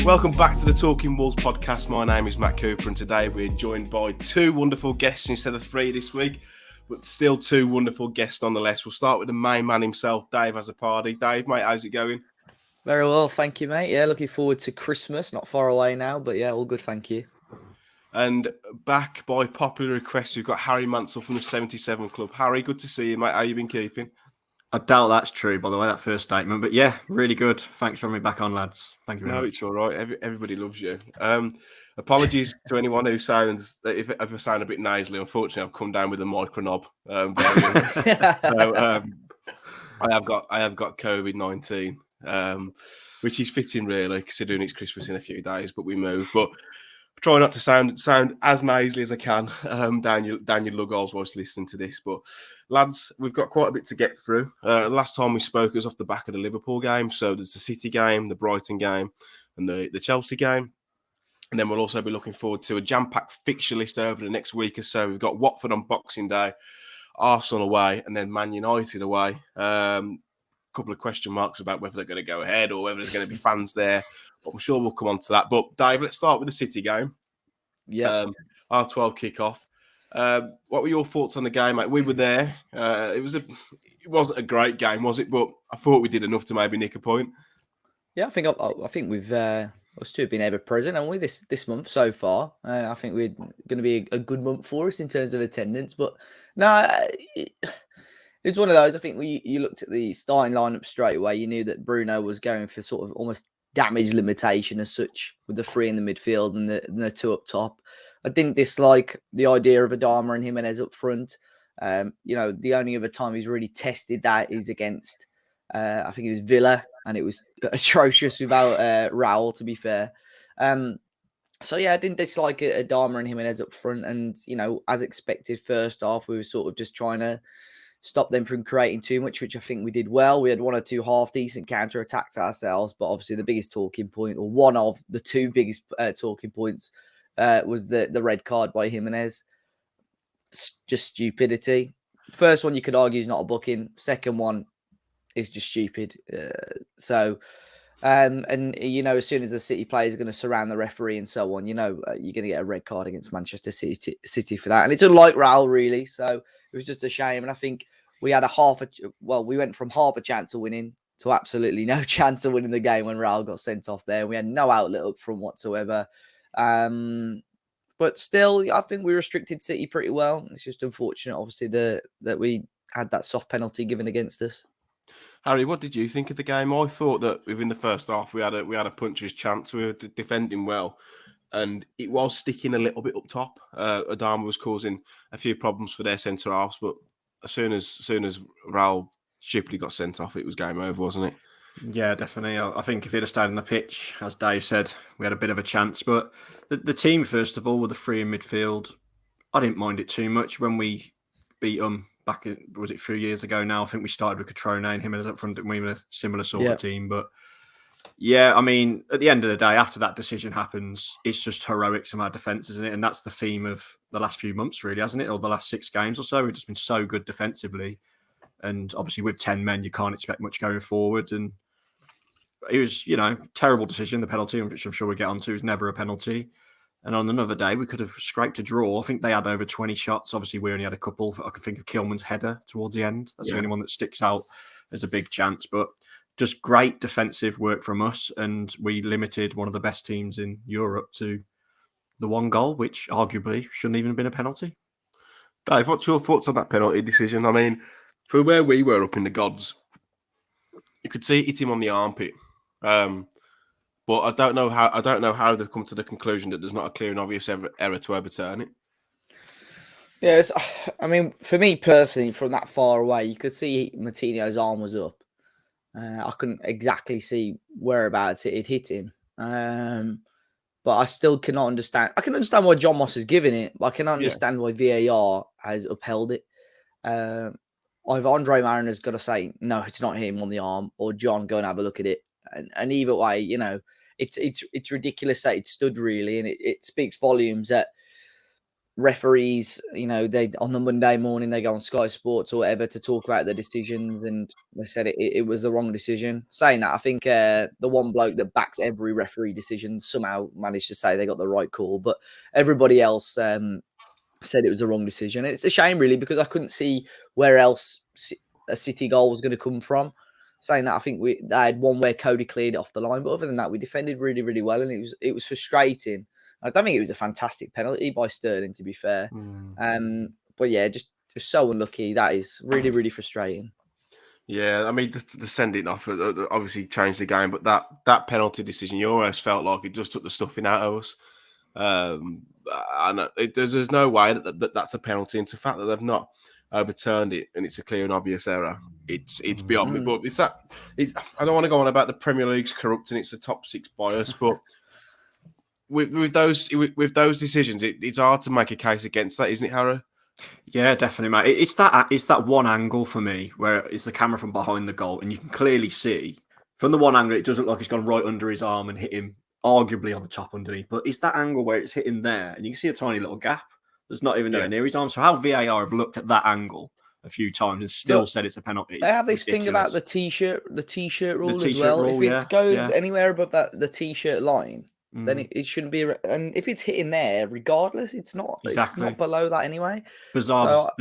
Welcome back to the Talking Wolves podcast. My name is Matt Cooper, and today we're joined by two wonderful guests instead of three this week, but still two wonderful guests nonetheless. We'll start with the main man himself, Dave Azzopardi. Dave, mate, how's it going? Very well, thank you, mate. Yeah, looking forward to Christmas. Not far away now, but yeah, all good, thank you. And back by popular request, we've got Harry Mansell from the 77 Club. Harry, good to see you, mate. How you been keeping? I doubt that's true, by the way, that first statement. But yeah, really good. Thanks for having me back on, lads. Thank you very much. No, it's all right. Everybody loves you. Apologies to anyone who sounds, if I sound a bit nasally. Unfortunately, I've come down with a micro knob variant. I have got COVID-19, which is fitting really, considering it's Christmas in a few days. But we move. But try not to sound as nasally as I can down your lug holes whilst listening to this. But lads, we've got quite a bit to get through. Last time we spoke, it was off the back of the Liverpool game. So there's the City game, the Brighton game, and the Chelsea game. And then we'll also be looking forward to a jam-packed fixture list over the next week or so. We've got Watford on Boxing Day, Arsenal away, and then Man United away. Couple of question marks about whether they're going to go ahead or whether there's going to be fans there. But I'm sure we'll come on to that. But Dave, let's start with the City game. Yeah. R12 kickoff. What were your thoughts on the game, mate? We were there. It wasn't a great game, was it? But I thought we did enough to maybe nick a point. Yeah, I think we've us two have been ever present, haven't we? This month so far. I think we're going to be a good month for us in terms of attendance. But no, it's one of those. I think you looked at the starting lineup straight away. You knew that Bruno was going for sort of almost damage limitation as such, with the three in the midfield and the two up top. I didn't dislike the idea of Adama and Jimenez up front. The only other time he's really tested that is against, I think it was Villa, and it was atrocious without Raul, to be fair. So yeah, I didn't dislike Adama and Jimenez up front, and as expected, first half we were sort of just trying to stop them from creating too much, which I think we did well. We had one or two half-decent counter-attacks ourselves, but obviously the biggest talking point, or one of the two biggest talking points, was the red card by Jimenez. Just stupidity. First one, you could argue, is not a booking. Second one is just stupid. As soon as the City players are going to surround the referee and so on, you're going to get a red card against Manchester City for that. And it's unlike Raul, really. So it was just a shame. And I think we had we went from half a chance of winning to absolutely no chance of winning the game when Raul got sent off there. We had no outlet up front whatsoever. But still, I think we restricted City pretty well. It's just unfortunate, obviously, that we had that soft penalty given against us. Harry, what did you think of the game? I thought that within the first half we had a puncher's chance. We were defending well, and it was sticking a little bit up top. Adama was causing a few problems for their centre halves, but as soon as Raul stupidly got sent off, it was game over, wasn't it? Yeah, definitely. I think if he'd have stayed on the pitch, as Dave said, we had a bit of a chance. But the team, first of all, with the three in midfield, I didn't mind it too much when we beat them back, was it 3 years ago now? I think we started with Catrone and Jimenez up front, and we were a similar sort of team. But yeah, I mean, at the end of the day, after that decision happens, it's just heroics from our defence, isn't it? And that's the theme of the last few months, really, hasn't it? Or the last 6 games or so. We've just been so good defensively. And obviously with 10 men, you can't expect much going forward. And it was, terrible decision, the penalty, which I'm sure we'll get onto. It was never a penalty. And on another day, we could have scraped a draw. I think they had over 20 shots. Obviously, we only had a couple. I can think of Kilman's header towards the end. That's the only one that sticks out as a big chance. But just great defensive work from us. And we limited one of the best teams in Europe to the one goal, which arguably shouldn't even have been a penalty. Dave, what's your thoughts on that penalty decision? I mean, for where we were up in the gods, you could see it hit him on the armpit. But I don't know how they've come to the conclusion that there's not a clear and obvious error to overturn it. Yes, I mean, for me personally, from that far away, you could see Martinez's arm was up. I couldn't exactly see whereabouts it hit him. But I still cannot understand. I can understand why John Moss has given it, but I cannot understand why VAR has upheld it. Either Andre Mariner's got to say, no, it's not him on the arm, or John, go and have a look at it. And either way, it's ridiculous that it stood, really, and it speaks volumes that referees, they on the Monday morning they go on Sky Sports or whatever to talk about the decisions, and they said it was the wrong decision. Saying that, I think the one bloke that backs every referee decision somehow managed to say they got the right call, but everybody else said it was the wrong decision. It's a shame, really, because I couldn't see where else a City goal was going to come from. Saying that, I think they had one where Cody cleared it off the line, but other than that, we defended really, really well, and it was frustrating. I don't think it was a fantastic penalty by Sterling, to be fair. But yeah, just so unlucky. That is really, really frustrating. Yeah, I mean, the sending off obviously changed the game, but that penalty decision, you always felt like it just took the stuffing out of us. And there's no way that's a penalty. And the fact that they've not overturned it and it's a clear and obvious error, it's beyond me. But I don't want to go on about the Premier League's corrupt and it's the top 6 bias, but with those decisions, it's hard to make a case against that, isn't it, Harry? Yeah, definitely, mate. It's that one angle for me where it's the camera from behind the goal, and you can clearly see from the one angle it does look like it's gone right under his arm and hit him, arguably on the top underneath. But it's that angle where it's hitting there, and you can see a tiny little gap. There's not even nowhere near his arm. So how VAR have looked at that angle a few times and still said it's a penalty? They have this thing about the t-shirt rule as well. Rule, if it goes anywhere above the t-shirt line, then it shouldn't be. And if it's hitting there, regardless, it's not. Exactly. It's not below that anyway. Bizarre.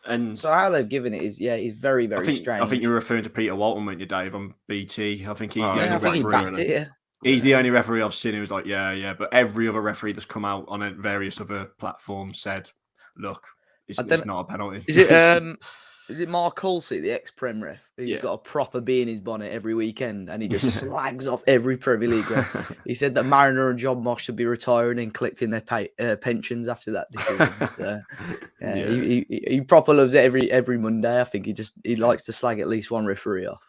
And so how they've given it is very, very strange. I think you're referring to Peter Walton, weren't you, Dave, on BT? I think he's the only referee. He's the only referee I've seen who was like, yeah. But every other referee that's come out on various other platforms said, look, it's not a penalty. Is it Mark Hulsey, the ex-Prem ref? He's got a proper bee in his bonnet every weekend, and he just slags off every Premier League ref. He said that Mariner and John Moss should be retiring and collecting their pensions after that decision. So, he proper loves it every Monday. I think he likes to slag at least one referee off.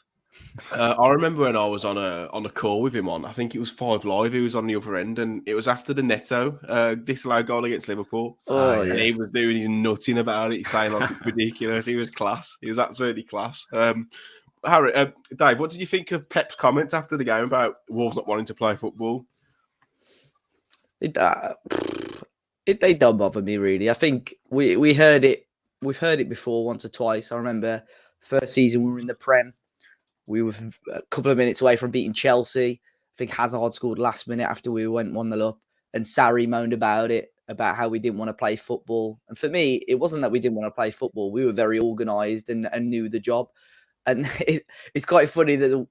I remember when I was on a call with him I think it was 5 Live. He was on the other end, and it was after the Neto disallowed goal against Liverpool. And he was doing his nutting about it, saying like it's ridiculous. He was class. He was absolutely class. Harry, Dave, what did you think of Pep's comments after the game about Wolves not wanting to play football? It don't bother me really. I think we heard it. We've heard it before once or twice. I remember first season we were in the Prem. We were a couple of minutes away from beating Chelsea. I think Hazard scored last minute after we went 1-0 up. And Sarri moaned about how we didn't want to play football. And for me, it wasn't that we didn't want to play football. We were very organised and knew the job. And it's quite funny that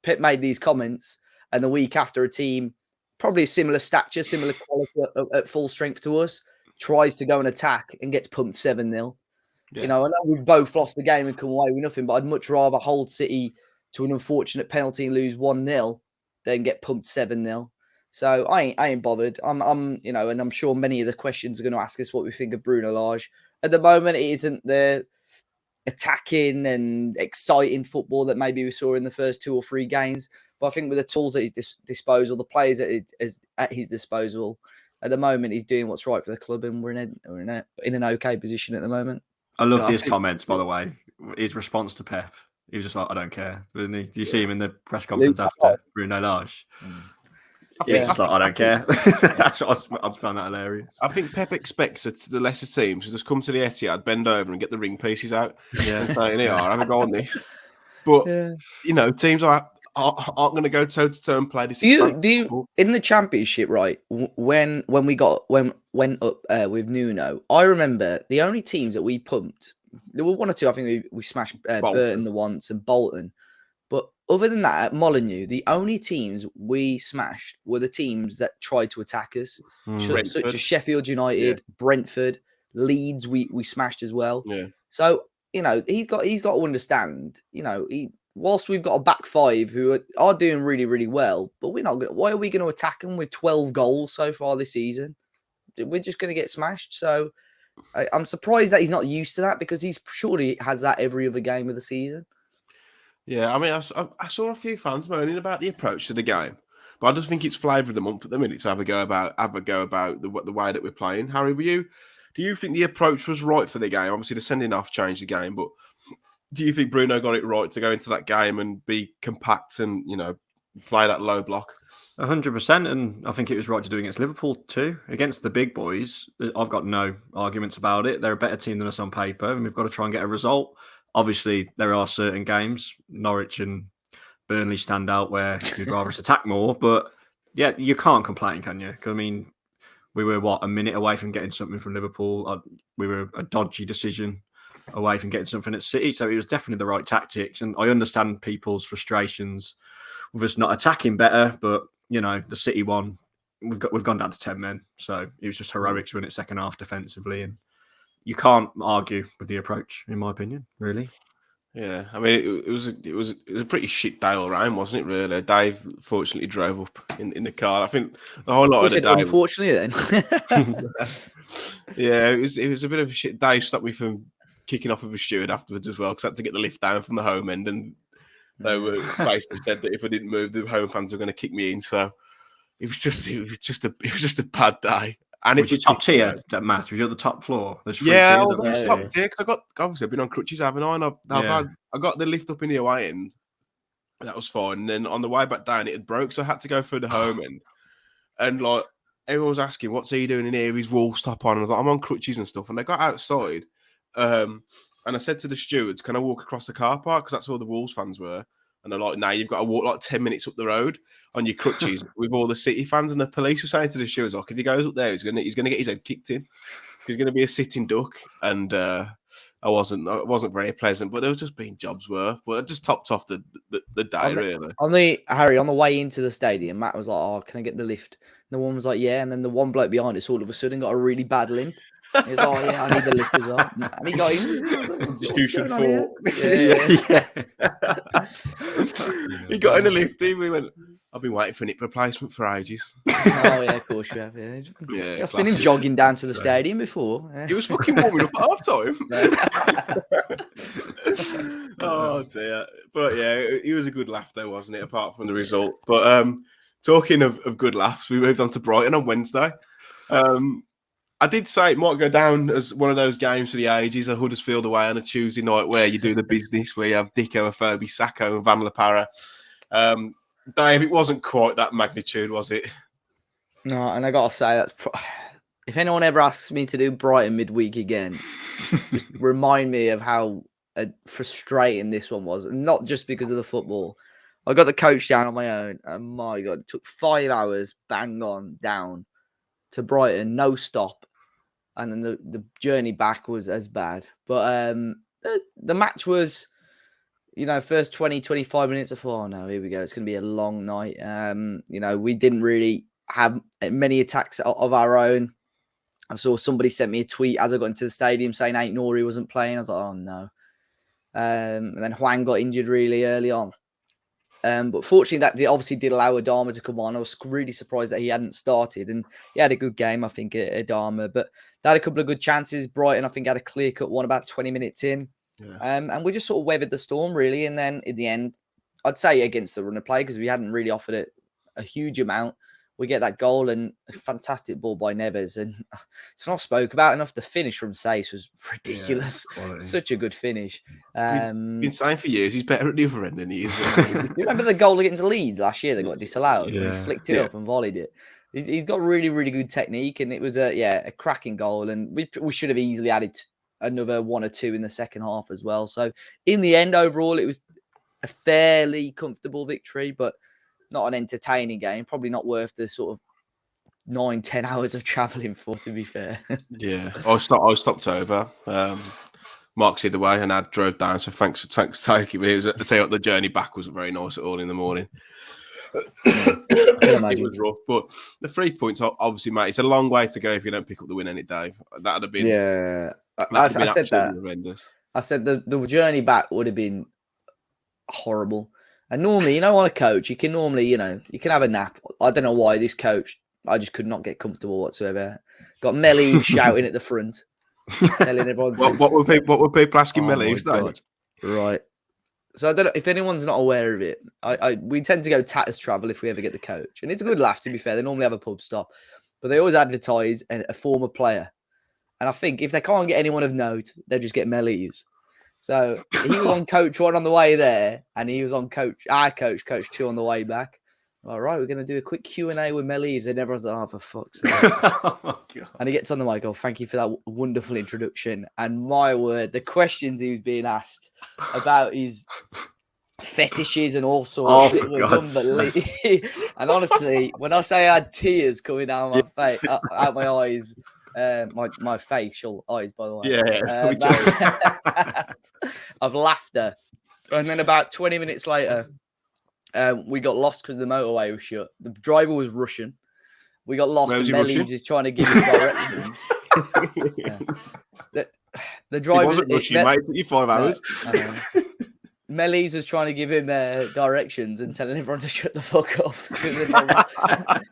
Pep made these comments, and the week after a team, probably similar stature, similar quality at full strength to us, tries to go and attack and gets pumped 7-0. Yeah. I know we've both lost the game and come away with nothing, but I'd much rather hold City to an unfortunate penalty and lose 1-0 than get pumped 7-0. So I ain't bothered. And I'm sure many of the questions are going to ask us what we think of Bruno Lage. At the moment, it isn't the attacking and exciting football that maybe we saw in the first 2 or 3 games. But I think with the tools at his disposal, the players at his disposal, at the moment, he's doing what's right for the club, and we're in an okay position at the moment. I loved his comments, by the way. His response to Pep. He was just like, I don't care. Didn't he? Did you see him in the press conference after Bruno Lage? He's just like, I don't care. That's what I found that hilarious. I think Pep expects the lesser teams to just come to the Etihad, bend over and get the ring pieces out. And say, here, have a go on this. But, teams aren't going to go toe-to-toe and play this. Do you in the Championship, right, when we went up with Nuno, I remember the only teams that we pumped, there were 1 or 2, I think we smashed Burton the once and Bolton. But other than that, at Molineux, the only teams we smashed were the teams that tried to attack us, such as Sheffield United, Brentford, Leeds. We smashed as well. Yeah. So he's got to understand. Whilst we've got a back 5 who are doing really, really well, but we're not going. Why are we going to attack them with 12 goals so far this season? We're just going to get smashed. So I'm surprised that he's not used to that, because he's surely has that every other game of the season. Yeah, I mean, I saw a few fans moaning about the approach to the game, but I just think it's flavour of the month at the minute to have a go about the way that we're playing. Harry, do you think the approach was right for the game? Obviously, the sending off changed the game, but do you think Bruno got it right to go into that game and be compact and play that low block? 100%, and I think it was right to do against Liverpool too. Against the big boys, I've got no arguments about it. They're a better team than us on paper, and we've got to try and get a result. Obviously, there are certain games, Norwich and Burnley stand out where you'd rather us attack more, but yeah, you can't complain, can you? 'Cause, I mean, we were, a minute away from getting something from Liverpool. We were a dodgy decision away from getting something at City, so it was definitely the right tactics, and I understand people's frustrations with us not attacking better, but the City one, we've gone down to 10 men, so it was just heroic to win it second half defensively, and you can't argue with the approach, in my opinion, really. Yeah, I mean, it was a pretty shit day all round, wasn't it? Really, Dave fortunately drove up in the car. I think the whole lot of the day. Unfortunately, then. Yeah, it was a bit of a shit. Dave stopped me from kicking off with a steward afterwards as well, because I had to get the lift down from the home end, and they were basically said that if I didn't move, the home fans were going to kick me in. So it was just a bad day. And was you top tier, Matt? Was you at the top floor? I was top tier because I've been on crutches, haven't I? And I got the lift up in the away end. That was fine. And then on the way back down, it had broke, so I had to go through the home end. And like everyone was asking, "What's he doing in here?" His Wolves top on. And I was like, "I'm on crutches and stuff." And they got outside, and I said to the stewards, "Can I walk across the car park?" Because that's where the Wolves fans were. And they're like, "Now you've got to walk like 10 minutes up the road on your crutches with all the City fans." And the police were saying to the stewards, "Like, if he goes up there, he's gonna get his head kicked in. He's gonna be a sitting duck." And I wasn't very pleasant, but it was just being jobs worth. But it just topped off the day, really. On the way into the stadium, Matt was like, "Oh, can I get the lift?" And the one was like, "Yeah." And then the one bloke behind us all of a sudden got a really bad limp. He's like, "Oh, yeah, I need the lift as well." And he got in. You should fall. Yeah. He got in the lift. We went, "I've been waiting for a hip replacement for ages." Oh, yeah, of course you have. Yeah. I've seen him jogging down to the stadium before. He was fucking warming up at half time. Oh, dear. But yeah, it was a good laugh, though, wasn't it? Apart from the result. But talking of good laughs, we moved on to Brighton on Wednesday. I did say it might go down as one of those games for the ages, a Huddersfield away on a Tuesday night where you do the business, where you have Dicko, Afobe, Sacco and Van La Parra. Dave, it wasn't quite that magnitude, was it? No, and I got to say, if anyone ever asks me to do Brighton midweek again, just remind me of how frustrating this one was. And not just because of the football. I got the coach down on my own, and my God, it took 5 hours bang on down to Brighton, no stop. And then the journey back was as bad. But the match was, first 20, 25 minutes, I thought, "Oh, no, here we go. It's going to be a long night." We didn't really have many attacks of our own. I saw somebody sent me a tweet as I got into the stadium saying Ain't Nori wasn't playing. I was like, "Oh, no." And then Hwang got injured really early on. But fortunately, that obviously did allow Adama to come on. I was really surprised that he hadn't started, and he had a good game, I think, Adama. But they had a couple of good chances. Brighton, I think, had a clear-cut one about 20 minutes in. Yeah. And we just sort of weathered the storm, really. And then in the end, I'd say against the run of play, because we hadn't really offered it a huge amount. We get that goal and a fantastic ball by Neves. And it's not spoke about enough. The finish from Sace was ridiculous. Yeah, such a good finish. Been saying for years he's better at the other end than he is. You remember the goal against Leeds last year that got disallowed? Yeah. He flicked it up and volleyed it. He's got really, really good technique. And it was a cracking goal. And we should have easily added another 1 or 2 in the second half as well. So in the end, overall, it was a fairly comfortable victory, but not an entertaining game. Probably not worth the sort of 9-10 hours of travelling for, to be fair. Yeah, I stopped over. Mark's either way, and I drove down. So thanks for taking me. I tell you what, the journey back wasn't very nice at all in the morning. It was rough, but the 3 points, obviously, mate, it's a long way to go if you don't pick up the win, any Dave. That'd have been I said that. Horrendous. I said the journey back would have been horrible. And normally, on a coach, you can normally, you can have a nap. I don't know why this coach, I just could not get comfortable whatsoever. Got Melly shouting at the front, telling everyone. What were people asking Melly? Right. So I don't know if anyone's not aware of it. We tend to go tatters travel if we ever get the coach, and it's a good laugh. To be fair, they normally have a pub stop, but they always advertise a former player. And I think if they can't get anyone of note, they'll just get Mellies. So he was on coach 1 on the way there, and he was on coach 2 on the way back. All right, we're going to do a quick Q&A with Mel Eves. And everyone's like, oh, for fuck's sake. Oh my God. And he gets on the mic, oh, thank you for that wonderful introduction. And my word, the questions he was being asked about his fetishes and all sorts, it was unbelievable. And honestly, when I say I had tears coming down my face, out my eyes, my facial eyes, by the way, of laughter. And then about 20 minutes later, we got lost because the motorway was shut. The driver was Russian. We got lost, and Mel Eves is trying to give us directions. The driver wasn't Russian, mate. It took you 5 hours. Mel Eves was trying to give him directions and telling everyone to shut the fuck up.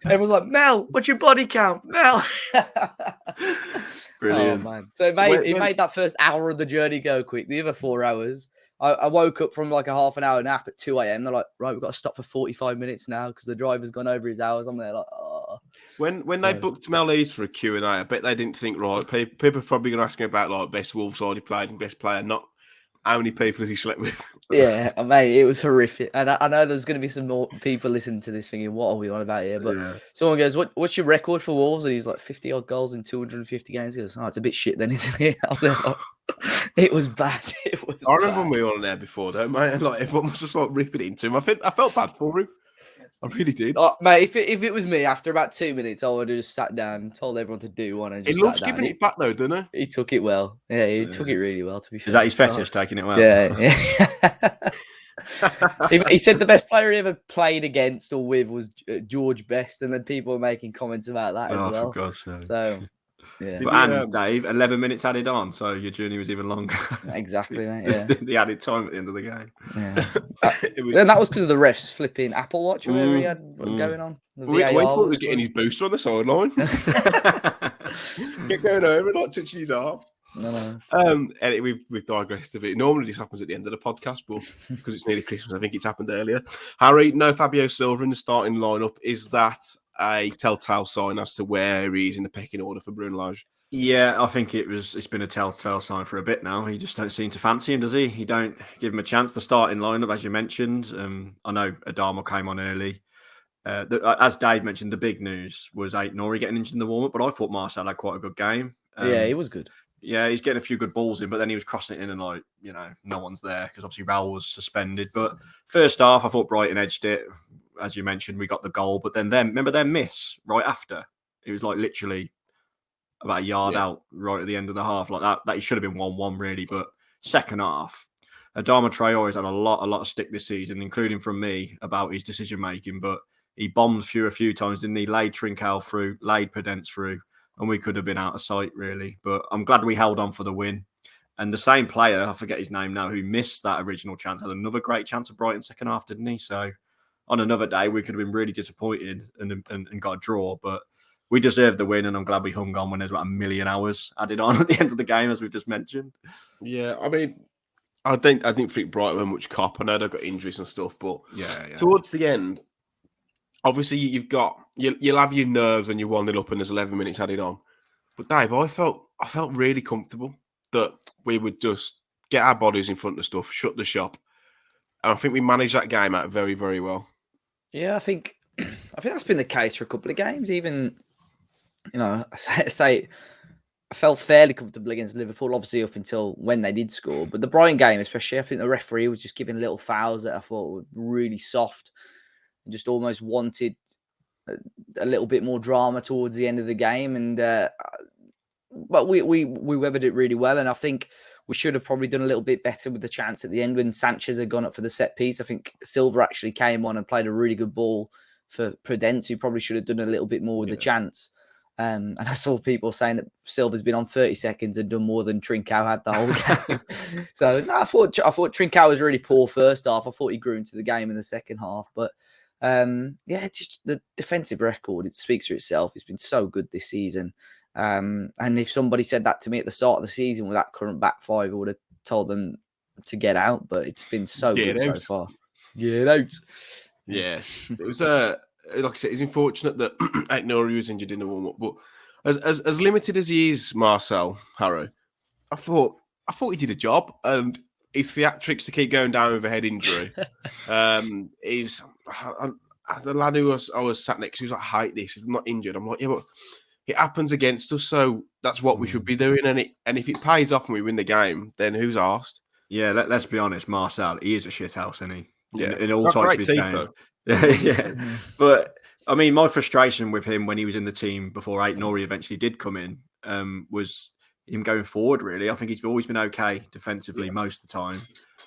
Everyone's like, Mel, what's your body count? Mel. Brilliant. Oh, man. So it made that first hour of the journey go quick. The other 4 hours, I woke up from like a half an hour nap at 2 a.m. They're like, right, we've got to stop for 45 minutes now because the driver's gone over his hours. I'm there like, oh. When they booked Mel Eves for a Q&A, I bet they didn't think, right, people are probably going to ask him about like best Wolves side he played and best player, not how many people has he slept with. Yeah, mate, it was horrific. And I know there's going to be some more people listening to this thinking, what are we on about here? But someone goes, what's your record for Wolves? And he's like 50-odd goals in 250 games. He goes, oh, it's a bit shit then, isn't it? I was like, it was bad. I remember when we were on there before, though, mate. And like everyone was just like ripping into him. I felt bad for him. I really did. Mate, if it was me, after about 2 minutes, I would have just sat down and told everyone to do one. And just he loves giving it back, though, doesn't he? He took it well. Yeah, he took it really well, to be fair. Is that his fetish, taking it well? Yeah. He said the best player he ever played against or with was George Best, and then people were making comments about that as well. For God's sake. So, yeah. And Dave, 11 minutes added on, so your journey was even longer. Exactly, mate. Yeah. The added time at the end of the game. Yeah. And that was because of the refs flipping Apple Watch or whatever he had going on. We was getting his booster on the sideline. Kept going over, not touching his arm. No. Anyway, we've digressed a bit. Normally this happens at the end of the podcast, but because it's nearly Christmas, I think it's happened earlier. Harry, no Fabio Silva in the starting lineup. Is that a telltale sign as to where he is in the pecking order for Bruno Lage? Yeah, I think it's been a telltale sign for a bit now. He just don't seem to fancy him, does he? He don't give him a chance. The starting lineup, as you mentioned, I know Adama came on early. As Dave mentioned, the big news was Ait-Nouri getting injured in the warm-up, but I thought Marcel had quite a good game. Yeah, he was good. Yeah, he's getting a few good balls in, but then he was crossing it in and like, no one's there because obviously Raul was suspended. But first half, I thought Brighton edged it. As you mentioned, we got the goal, but then remember their miss right after? It was like literally about a yard out right at the end of the half. Like that it should have been 1-1 really, but second half, Adama Traore has had a lot of stick this season, including from me, about his decision making, but he bombed through a few times, didn't he? Laid Trincao through, laid Podence through, and we could have been out of sight, really. But I'm glad we held on for the win. And the same player, I forget his name now, who missed that original chance, had another great chance at Brighton second half, didn't he? So on another day, we could have been really disappointed and got a draw. But we deserved the win, and I'm glad we hung on when there's about 1 million hours added on at the end of the game, as we've just mentioned. Yeah, I mean, I didn't think Brighton were much cop. I know they've got injuries and stuff, but towards the end, obviously, you'll have your nerves when you're 1-0 up and there's 11 minutes added on. But Dave, I felt really comfortable that we would just get our bodies in front of stuff, shut the shop, and I think we managed that game out very, very well. Yeah, I think that's been the case for a couple of games. Even I say I felt fairly comfortable against Liverpool, obviously up until when they did score. But the Brighton game, especially, I think the referee was just giving little fouls that I thought were really soft. Just almost wanted a little bit more drama towards the end of the game, but we weathered it really well. And I think we should have probably done a little bit better with the chance at the end when Sanchez had gone up for the set piece. I think Silva actually came on and played a really good ball for Podence, who probably should have done a little bit more with the chance. And I saw people saying that Silva's been on 30 seconds and done more than Trincao had the whole game. So I thought Trincao was really poor first half. I thought he grew into the game in the second half, but. Just the defensive record, it speaks for itself. It's been so good this season. And if somebody said that to me at the start of the season with that current back five, I would have told them to get out, but it's been so good so far. Get out. Yeah. It was like I said, it's unfortunate that Ait-Nouri was injured in the warm-up, but as limited as he is, Marcel Harrow, I thought he did a job, and his theatrics to keep going down with a head injury is the lad who I was sat next to was like, I hate this. If I'm not injured, I'm like, yeah, but it happens against us, so that's what we should be doing. And if it pays off and we win the game, then who's asked? Yeah, let's be honest, Marcel, he is a shithouse, isn't he? Yeah, In all not types of great his teeth, games. though. Yeah. But I mean, my frustration with him when he was in the team before Aït-Nouri eventually did come in was him going forward, really. I think he's always been okay defensively most of the time.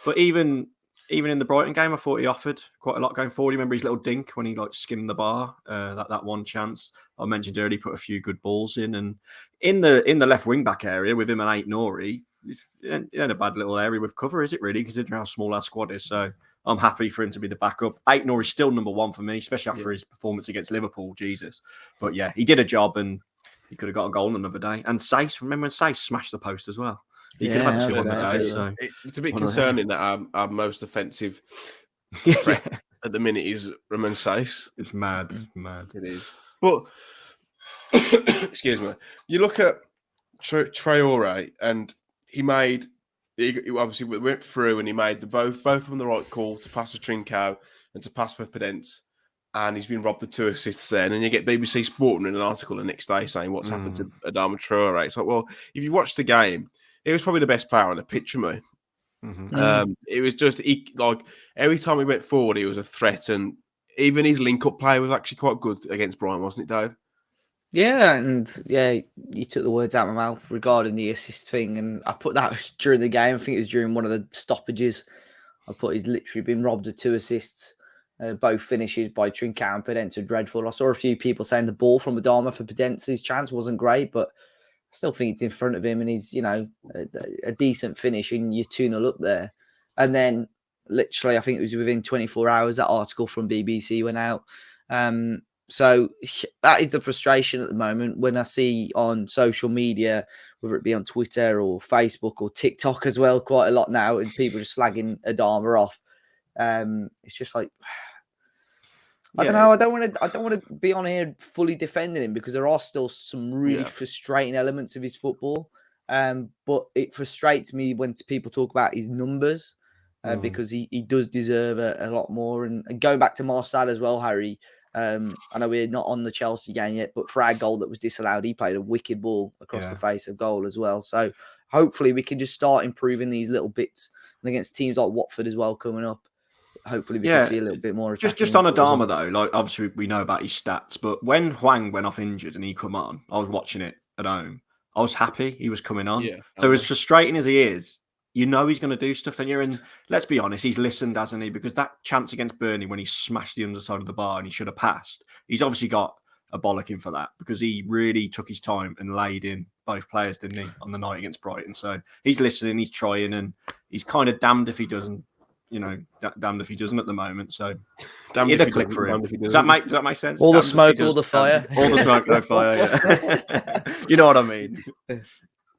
But even in the Brighton game, I thought he offered quite a lot going forward. You remember his little dink when he like skimmed the bar, that one chance I mentioned earlier, he put a few good balls in. And in the left wing back area with him and Aït-Nouri, it ain't a bad little area with cover, is it really, considering how small our squad is? So I'm happy for him to be the backup. Aït-Nouri is still number one for me, especially after his performance against Liverpool. Jesus. But yeah, he did a job and he could have got a goal another day. And Saïss, remember when Saïss smashed the post as well? He could have had two on the day. So it's a bit concerning that our most offensive threat at the minute is Romain Saïss. It's mad. It is. But, excuse me, you look at Traoré and he obviously went through and he made both of them the right call to pass to Trincao and to pass for Pedence, and he's been robbed of 2 assists there. And then you get BBC Sport in an article the next day saying what's happened to Adama Traoré. It's like, well, if you watch the game, he was probably the best player on the pitch for me. It was just like every time he went forward, he was a threat, and even his link-up play was actually quite good against Brighton, wasn't it, Dave? Yeah, and you took the words out of my mouth regarding the assist thing, and I put that during the game. I think it was during one of the stoppages. I put he's literally been robbed of 2 assists, both finishes by Trincao and Pedence are dreadful. I saw a few people saying the ball from Adama for Pedence's chance wasn't great, but I still think it's in front of him, and he's a decent finish, and you're 2-0 up there. And then literally, I think it was within 24 hours that article from BBC went out. So that is the frustration at the moment when I see on social media, whether it be on Twitter or Facebook or TikTok as well, quite a lot now, and people just slagging Adama off. It's just like, I don't know. I don't want to be on here fully defending him because there are still some really frustrating elements of his football. But it frustrates me when people talk about his numbers because he does deserve a lot more. And going back to Marcel as well, Harry. I know we're not on the Chelsea game yet, but for our goal that was disallowed, he played a wicked ball across the face of goal as well. So hopefully we can just start improving these little bits. And against teams like Watford as well coming up, hopefully we can see a little bit more. Just on Adama though, like obviously we know about his stats, but when Hwang went off injured and he come on, I was watching it at home. I was happy he was coming on. So as frustrating as he is, you know he's going to do stuff, and let's be honest, he's listened, hasn't he? Because that chance against Burnley when he smashed the underside of the bar and he should have passed, he's obviously got a bollocking for that because he really took his time and laid in both players, didn't he, on the night against Brighton? So he's listening, he's trying, and he's kind of damned if he doesn't. Damned if he doesn't at the moment. So either click for him. Does that make sense? All the smoke, all the fire. All the smoke, no fire. Yeah. You know what I mean?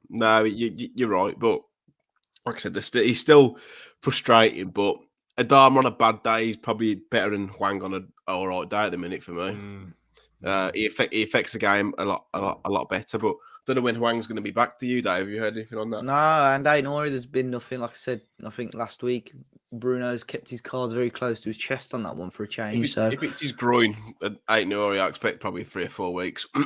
No, you're right, but. Like I said, he's still frustrating, but Adama on a bad day is probably better than Hwang on an all right day at the minute for me. He affects the game a lot better, but I don't know when Hwang's going to be back. To you, Dave? Have you heard anything on that? No, and Aït-Nouri, there's been nothing. Like I said, I think last week Bruno's kept his cards very close to his chest on that one for a change. If it's his groin at Aït-Nouri, I expect probably 3 or 4 weeks. I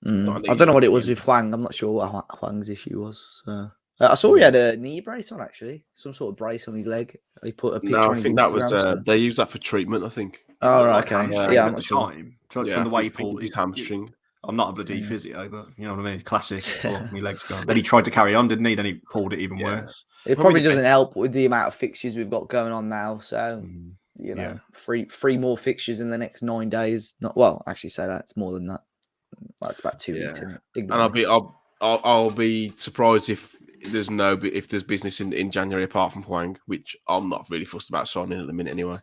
don't know what it was with Hwang. I'm not sure what Hwang's issue was. So. I saw he had a knee brace on, actually. Some sort of brace on his leg. He put a picture on his Instagram. No, I think that was... they use that for treatment, I think. Oh, right, okay. Yeah, I'm not sure. From the way he pulled his hamstring. I'm not a bloody physio, but you know what I mean? Classic. My leg's gone. Then he tried to carry on, didn't he? Then he pulled it even worse. It probably doesn't help with the amount of fixtures we've got going on now. So, three more fixtures in the next 9 days. Actually say that. It's more than that. Well, it's about 2 weeks, isn't it? And I'll be surprised if there's business in January apart from Hwang, which I'm not really fussed about signing at the minute anyway.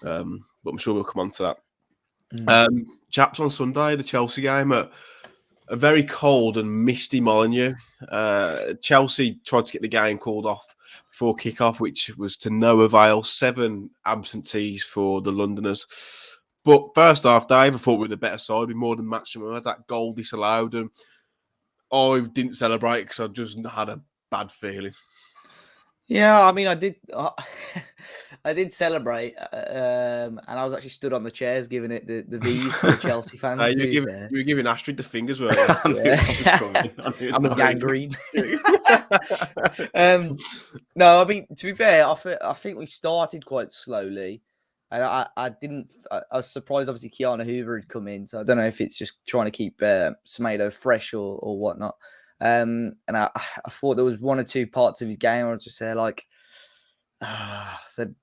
But I'm sure we'll come on to that. Chaps, on Sunday, the Chelsea game at a very cold and misty Molineux. Chelsea tried to get the game called off before kick-off, which was to no avail. 7 absentees for the Londoners. But first half, Dave, I thought we were the better side. We more than matched them. We had that goal disallowed, and I didn't celebrate because I just had a bad feeling. Yeah, I mean, I did. I did celebrate, and I was actually stood on the chairs giving it the V's to the Chelsea So fans. To be fair. you were giving Astrid the fingers, weren't you? I knew that was coming. I knew I'm that a was gangrene. No, I mean, to be fair, I think we started quite slowly, and I was surprised. Obviously, Kiana Hoover had come in, so I don't know if it's just trying to keep Semedo fresh or whatnot. And I thought there was one or two parts of his game I was just there like, said,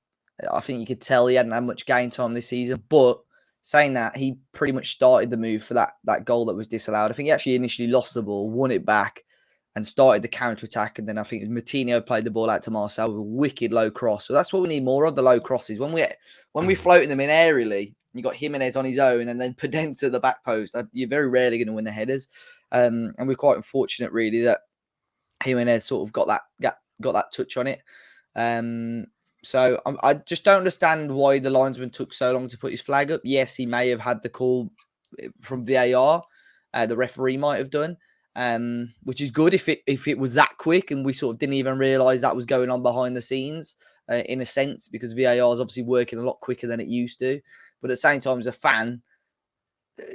I think you could tell he hadn't had much game time this season. But saying that, he pretty much started the move for that goal that was disallowed. I think he actually initially lost the ball, won it back, and started the counter attack. And then I think Matinho played the ball out to Marcel with a wicked low cross. So that's what we need more of, the low crosses. When we're floating them in aerially, you got Jimenez on his own and then Podence at the back post. You're very rarely going to win the headers. And we're quite unfortunate, really, that Jimenez sort of got that touch on it. So I just don't understand why the linesman took so long to put his flag up. Yes, he may have had the call from VAR. The referee might have done, which is good if it was that quick and we sort of didn't even realise that was going on behind the scenes, in a sense, because VAR is obviously working a lot quicker than it used to. But at the same time, as a fan,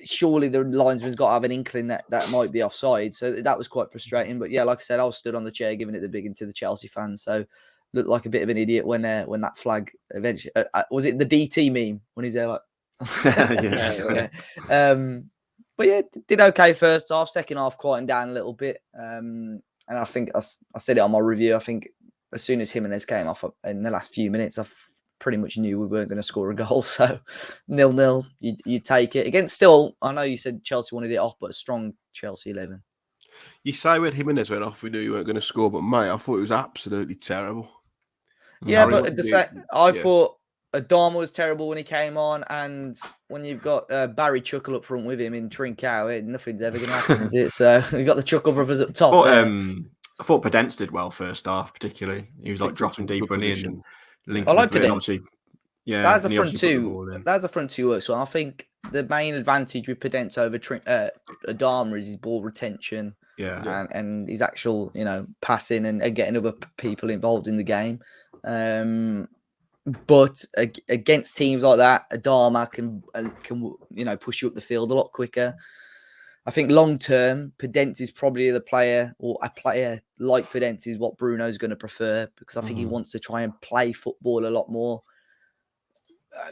surely the linesman's got to have an inkling that might be offside. So that was quite frustrating. But yeah, like I said, I was stood on the chair giving it the big one to the Chelsea fans. So looked like a bit of an idiot when that flag eventually was it the DT meme when he's there like yeah. But yeah, did okay first half. Second half quieting down a little bit. And I think I said it on my review. I think as soon as Jimenez came off in the last few minutes, I pretty much knew we weren't going to score a goal. So 0-0, you take it against still. I know you said Chelsea wanted it off, but a strong Chelsea 11. You say when Jimenez went off, we knew you weren't going to score, but mate, I thought it was absolutely terrible. Yeah, but I thought Adama was terrible when he came on, and when you've got Barry Chuckle up front with him in Trincao, nothing's ever going to happen, is it? So we've got the Chuckle brothers up top. I thought Podence did well first half, particularly. He was like dropping deeper in and linking. I like Podence. Yeah, that's a front two. That's a front two work. So I think the main advantage with Podence over Adama is his ball retention. Yeah, and his actual, passing and getting other people involved in the game. But against teams like that, Adama can push you up the field a lot quicker. I think long term, Podence is probably the player, or a player like Podence is what Bruno's going to prefer, because I think he wants to try and play football a lot more.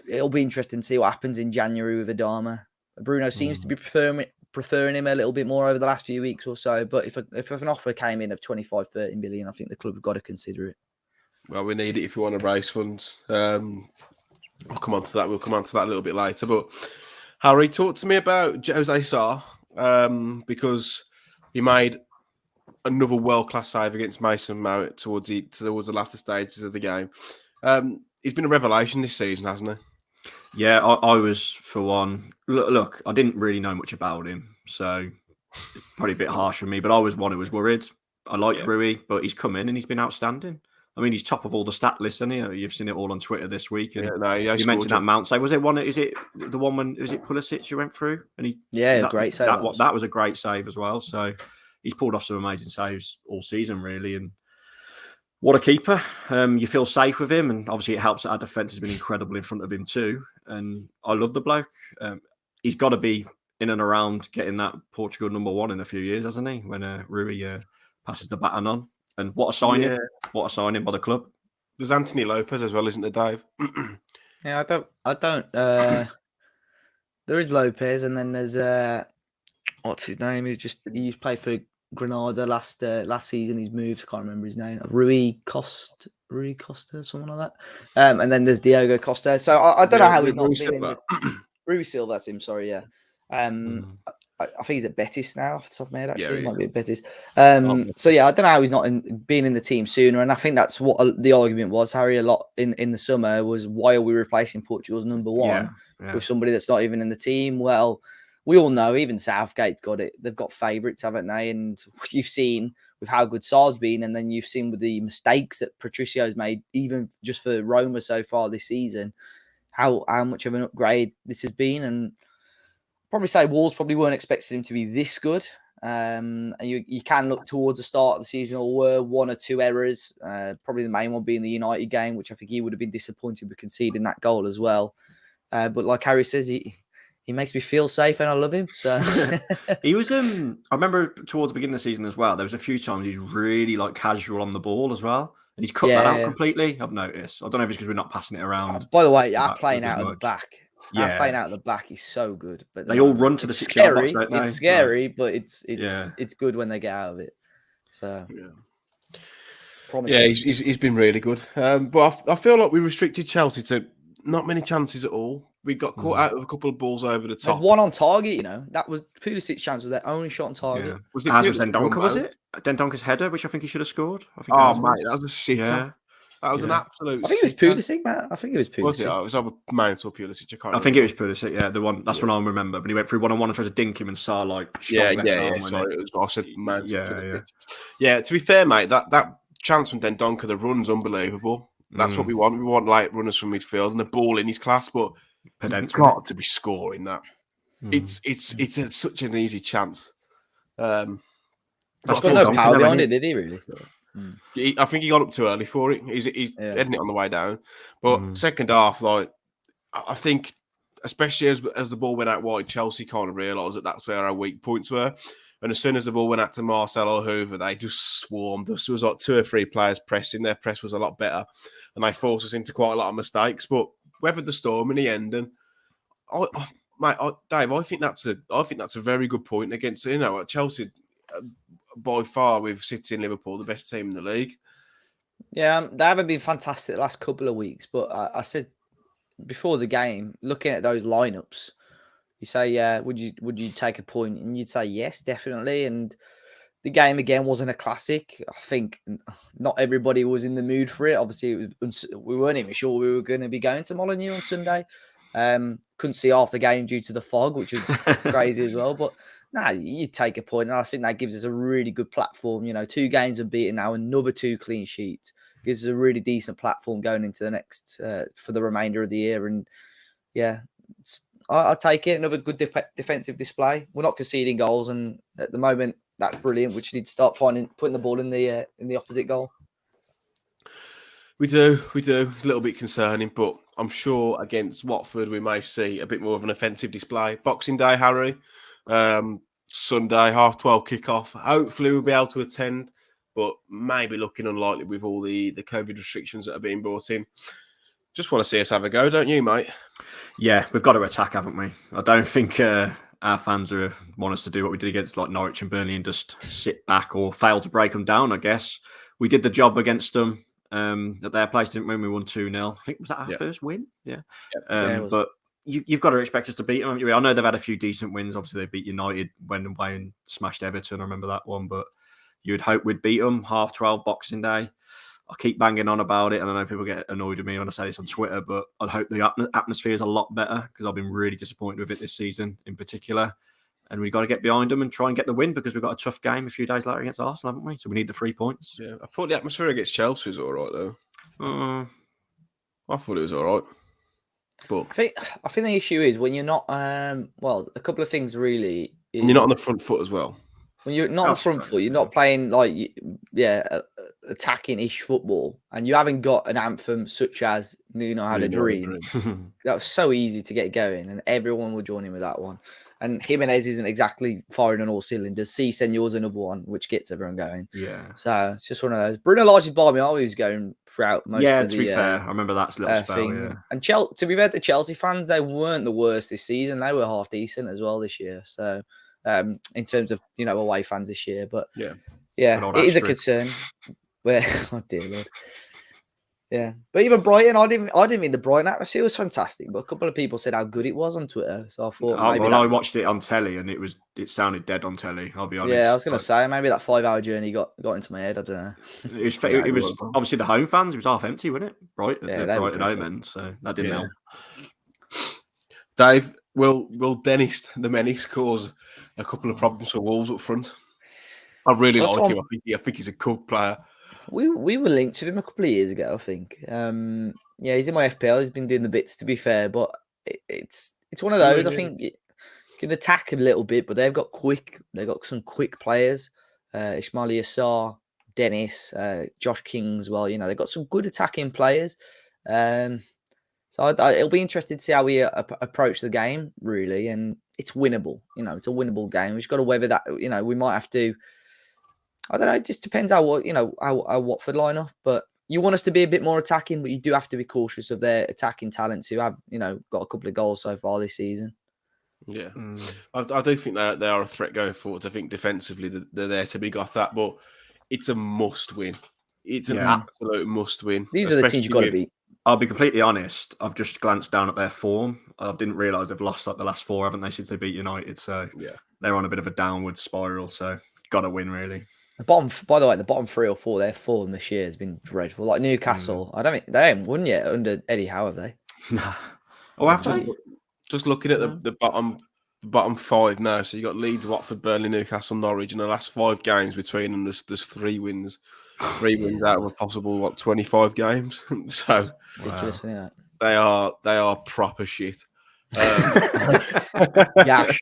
It'll be interesting to see what happens in January with Adama. Bruno seems to be preferring him a little bit more over the last few weeks or so. But if an offer came in of 25-30 million, I think the club have got to consider it. Well, we need it if we want to raise funds. We'll come on to that. We'll come on to that a little bit later. But Harry, talk to me about Jose Sarr, because he made another world-class save against Mason Mount towards the latter stages of the game. He's been a revelation this season, hasn't he? Yeah, I was, for one. Look, I didn't really know much about him, so probably a bit harsh for me. But I was one who was worried. I liked Rui, but he's come in and he's been outstanding. I mean, he's top of all the stat lists, isn't he? You've seen it all on Twitter this week. And you mentioned that Mount save. Was it one? Is it the one when Pulisic you went through? And great save. That was a great save as well. So he's pulled off some amazing saves all season, really. And what a keeper. You feel safe with him. And obviously it helps that our defence has been incredible in front of him too. And I love the bloke. He's got to be in and around getting that Portugal #1 in a few years, hasn't he? When Rui passes the baton on. And what a signing! Yeah. What a signing by the club. There's Anthony Lopez as well, isn't there, Dave? Yeah, I don't. There is Lopez, and then there's what's his name? He played for Granada last season. He's moved. I can't remember his name. Rui Costa, something like that. And then there's Diogo Costa. So I don't know how he's not been in the Rui Silva. That's him. Sorry, yeah. I think he's at Betis now, off the top of my head, actually. He might be at Betis. So, yeah, I don't know how he's not been in the team sooner. And I think that's what the argument was, Harry, a lot in the summer was, why are we replacing Portugal's #1 with somebody that's not even in the team? Well, we all know, even Southgate's got it. They've got favourites, haven't they? And you've seen with how good Sarr's been, and then you've seen with the mistakes that Patricio's made, even just for Roma so far this season, how much of an upgrade this has been. And probably say Wolves probably weren't expecting him to be this good. And you can look towards the start of the season, or were one or two errors. Probably the main one being the United game, which I think he would have been disappointed with conceding that goal as well. But like Harry says, he makes me feel safe, and I love him. So he was. I remember towards the beginning of the season as well. There was a few times he's really like casual on the ball as well, and he's cut that out completely. I've noticed. I don't know if it's because we're not passing it around. By the way, our playing out of the back. Yeah, our playing out of the back is so good. But they all run to the 6-yard box, don't they? It's scary, but it's good when they get out of it. So yeah, he's been really good. But I feel like we restricted Chelsea to not many chances at all. We got caught out of a couple of balls over the top. One on target, you know. That was Pulisic's chance. Was their only shot on target. Yeah. Was it Dendoncker, was it? Dendonker's header, which I think he should have scored. I think mate, that was a shit. Yeah. That was an absolute. I think it was Pulisic, man. I think it was Pulisic. Was it? Oh, it was either Mount or Pulisic. I think it was Pulisic. Yeah, the one. That's what I remember. But he went through 1-on-1 and tried to dink him, and saw like. Sorry, it was. I said Mount. Yeah. To be fair, mate, that chance from Dendoncker, the run's unbelievable. That's what we want. We want like runners from midfield, and the ball in his class, but you've got to be scoring that. It's such an easy chance. That's got no power behind it, did he? Really? I think he got up too early for it. He's heading it on the way down. But second half, like I think, especially as the ball went out wide, Chelsea kind of realised that that's where our weak points were. And as soon as the ball went out to Marcelo Hoover, they just swarmed us. There was like 2 or 3 players pressing. Their press was a lot better, and they forced us into quite a lot of mistakes. But weathered the storm in the end. And Dave, I think that's a very good point against Chelsea. By far, with City and Liverpool, the best team in the league. Yeah, they haven't been fantastic the last couple of weeks. But I said before the game, looking at those lineups. You say, would you take a point? And you'd say, yes, definitely. And the game, again, wasn't a classic. I think not everybody was in the mood for it. Obviously, we weren't even sure we were going to be going to Molineux on Sunday. Couldn't see half the game due to the fog, which was crazy as well. But, you take a point. And I think that gives us a really good platform. 2 games unbeaten now, another 2 clean sheets. Gives us a really decent platform going into the next, for the remainder of the year. And, I'll take it. Another good defensive display. We're not conceding goals, and at the moment, that's brilliant. We just need to start putting the ball in the opposite goal. We do. A little bit concerning, but I'm sure against Watford we may see a bit more of an offensive display. Boxing Day, Harry. Sunday, 12:30 kickoff. Hopefully we'll be able to attend, but maybe looking unlikely with all the COVID restrictions that are being brought in. Just want to see us have a go, don't you, mate? Yeah, we've got to attack, haven't we? I don't think our fans want us to do what we did against like Norwich and Burnley and just sit back or fail to break them down, I guess. We did the job against them at their place, didn't we? We won 2-0. I think, was that our first win? Yeah. But you've got to expect us to beat them, haven't you? I know they've had a few decent wins. Obviously, they beat United, went away and smashed Everton. I remember that one. But you'd hope we'd beat them, 12:30 Boxing Day. I keep banging on about it, and I know people get annoyed with me when I say this on Twitter, but I'd hope the atmosphere is a lot better because I've been really disappointed with it this season in particular. And we've got to get behind them and try and get the win because we've got a tough game a few days later against Arsenal, haven't we? So we need the 3 points. Yeah, I thought the atmosphere against Chelsea was all right, though. I thought it was all right. But I think the issue is when you're not, a couple of things really. You're not on the front foot as well. When you're not on the front foot, you're not playing attacking-ish football, and you haven't got an anthem such as "You Know How to Dream." That was so easy to get going, and everyone will join in with that one. And Jimenez isn't exactly firing on all cylinders. C Senor's another one, which gets everyone going. Yeah. So it's just one of those. Bruno Lage is by me. I was going throughout most of the... to be fair, I remember that little spell, thing. Yeah. And to be fair to Chelsea fans, they weren't the worst this season. They were half decent as well this year. So... in terms of away fans this year, but yeah, it is a concern. Where oh dear Lord, yeah. But even Brighton, I didn't mean the Brighton atmosphere was fantastic, but a couple of people said how good it was on Twitter, so I thought. I watched it on telly and it sounded dead on telly. I'll be honest. Yeah, I was going to say maybe that 5-hour journey got into my head. I don't know. It was obviously the home fans. It was half empty, wasn't it? Brighton home end, so that didn't help. Dave, will Dennis the Menace cause a couple of problems for Wolves up front? I really like him. I think he's a good player. We were linked to him a couple of years ago, I think. He's in my FPL. He's been doing the bits, to be fair, but it's one of those. I think you can attack a little bit, but they've got some quick players. Ismail Yassar, Dennis, Josh King as well. They've got some good attacking players. So it'll be interesting to see how we approach the game, really. And it's winnable. It's a winnable game. We've just got to weather that. We might have to. I don't know. It just depends how Watford line up. But you want us to be a bit more attacking, but you do have to be cautious of their attacking talents who have, got a couple of goals so far this season. Yeah, I do think that they are a threat going forward. I think defensively they're there to be got at, but it's a must win. It's an absolute must win. These are the teams you've got to beat. I'll be completely honest. I've just glanced down at their form. I didn't realise they've lost like the last 4, haven't they, since they beat United? So they're on a bit of a downward spiral. So got to win, really. By the way, the bottom 3 or 4, their form this year has been dreadful. Like Newcastle, I don't think they haven't won yet under Eddie Howe, have they? Nah. Oh, have they? Just looking at the bottom 5 now. So you got Leeds, Watford, Burnley, Newcastle, Norwich. In the last 5 games between them, there's 3 wins. 3 wins out of a possible 25 games. So ridiculous, isn't it? They are proper shit. Gash.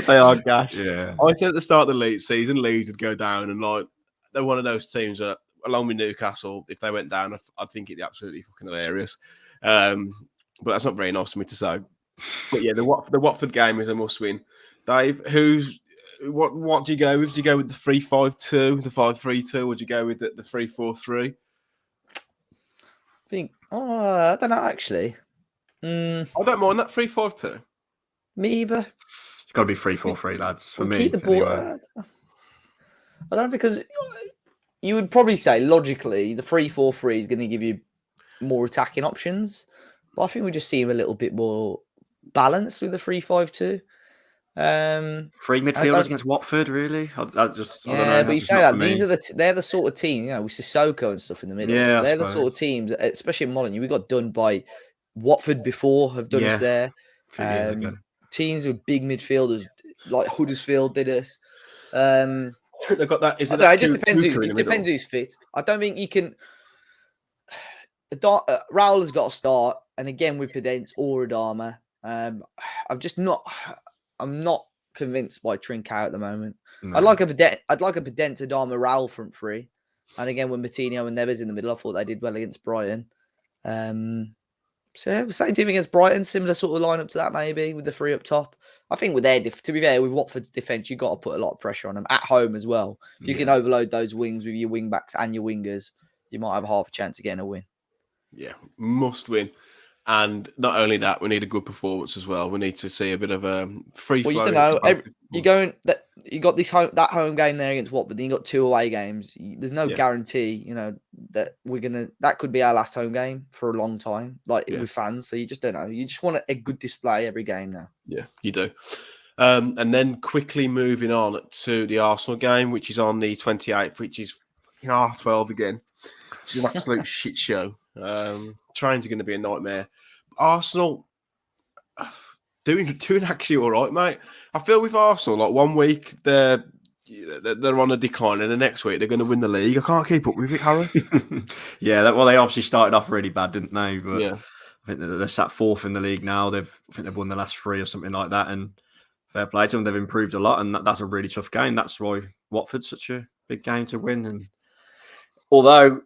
They are gash. Yeah. I said at the start of the Leeds season, Leeds would go down, and they're one of those teams that, along with Newcastle, if they went down, I'd think it'd be absolutely fucking hilarious. But that's not very nice for me to say. But yeah, the Watford game is a must win. Dave, what do you go with? Do you go with the 3-5-2, the 5-3-2, or do you go with the 3-4-3? I don't know actually. I don't mind that 3-5-2. Me either. It's got to be 3-4-3, lads. For me, keep the ball. Anyway. I don't know, because you would probably say logically the 3-4-3 is going to give you more attacking options, but I think we just seem a little bit more balanced with the 3-5-2. 3 midfielders against Watford, really? I don't know. But you say that they're the sort of team, with Sissoko and stuff in the middle. Yeah, they're the sort of teams, especially in Molyneux. We got done by Watford before, have done us there. Teams with big midfielders like Huddersfield did us. They've got that. It just depends. It depends who's fit. I don't think you can. Raul has got to start, and again with Pedence or Adama. I'm not convinced by Trincao at the moment. No. I'd like a Pedence, Adama, Raul front 3, and again with Martinho and Neves in the middle. I thought they did well against Brighton. So same team against Brighton, similar sort of lineup to that maybe with the 3 up top. I think with to be fair, with Watford's defence, you've got to put a lot of pressure on them at home as well. If you can overload those wings with your wing backs and your wingers, you might have half a chance of getting a win. Yeah, must win. And not only that, we need a good performance as well. We need to see a bit of a free flow. Well, you don't know. You got that home game there against Watford, then you got 2 away games. There's no guarantee, that that could be our last home game for a long time, with fans. So you just don't know. You just want a good display every game now. Yeah, you do. And then quickly moving on to the Arsenal game, which is on the 28th, which is R12 again. It's an absolute shit show. Trains are going to be a nightmare. Arsenal doing actually all right, mate. I feel with Arsenal, like 1 week they're on a decline, and the next week they're going to win the league. I can't keep up with it, Harry. Well, they obviously started off really bad, didn't they? But I think they're sat 4th in the league now. I think they've won the last 3 or something like that, and fair play to them. They've improved a lot, and that's a really tough game. That's why Watford's such a big game to win. And although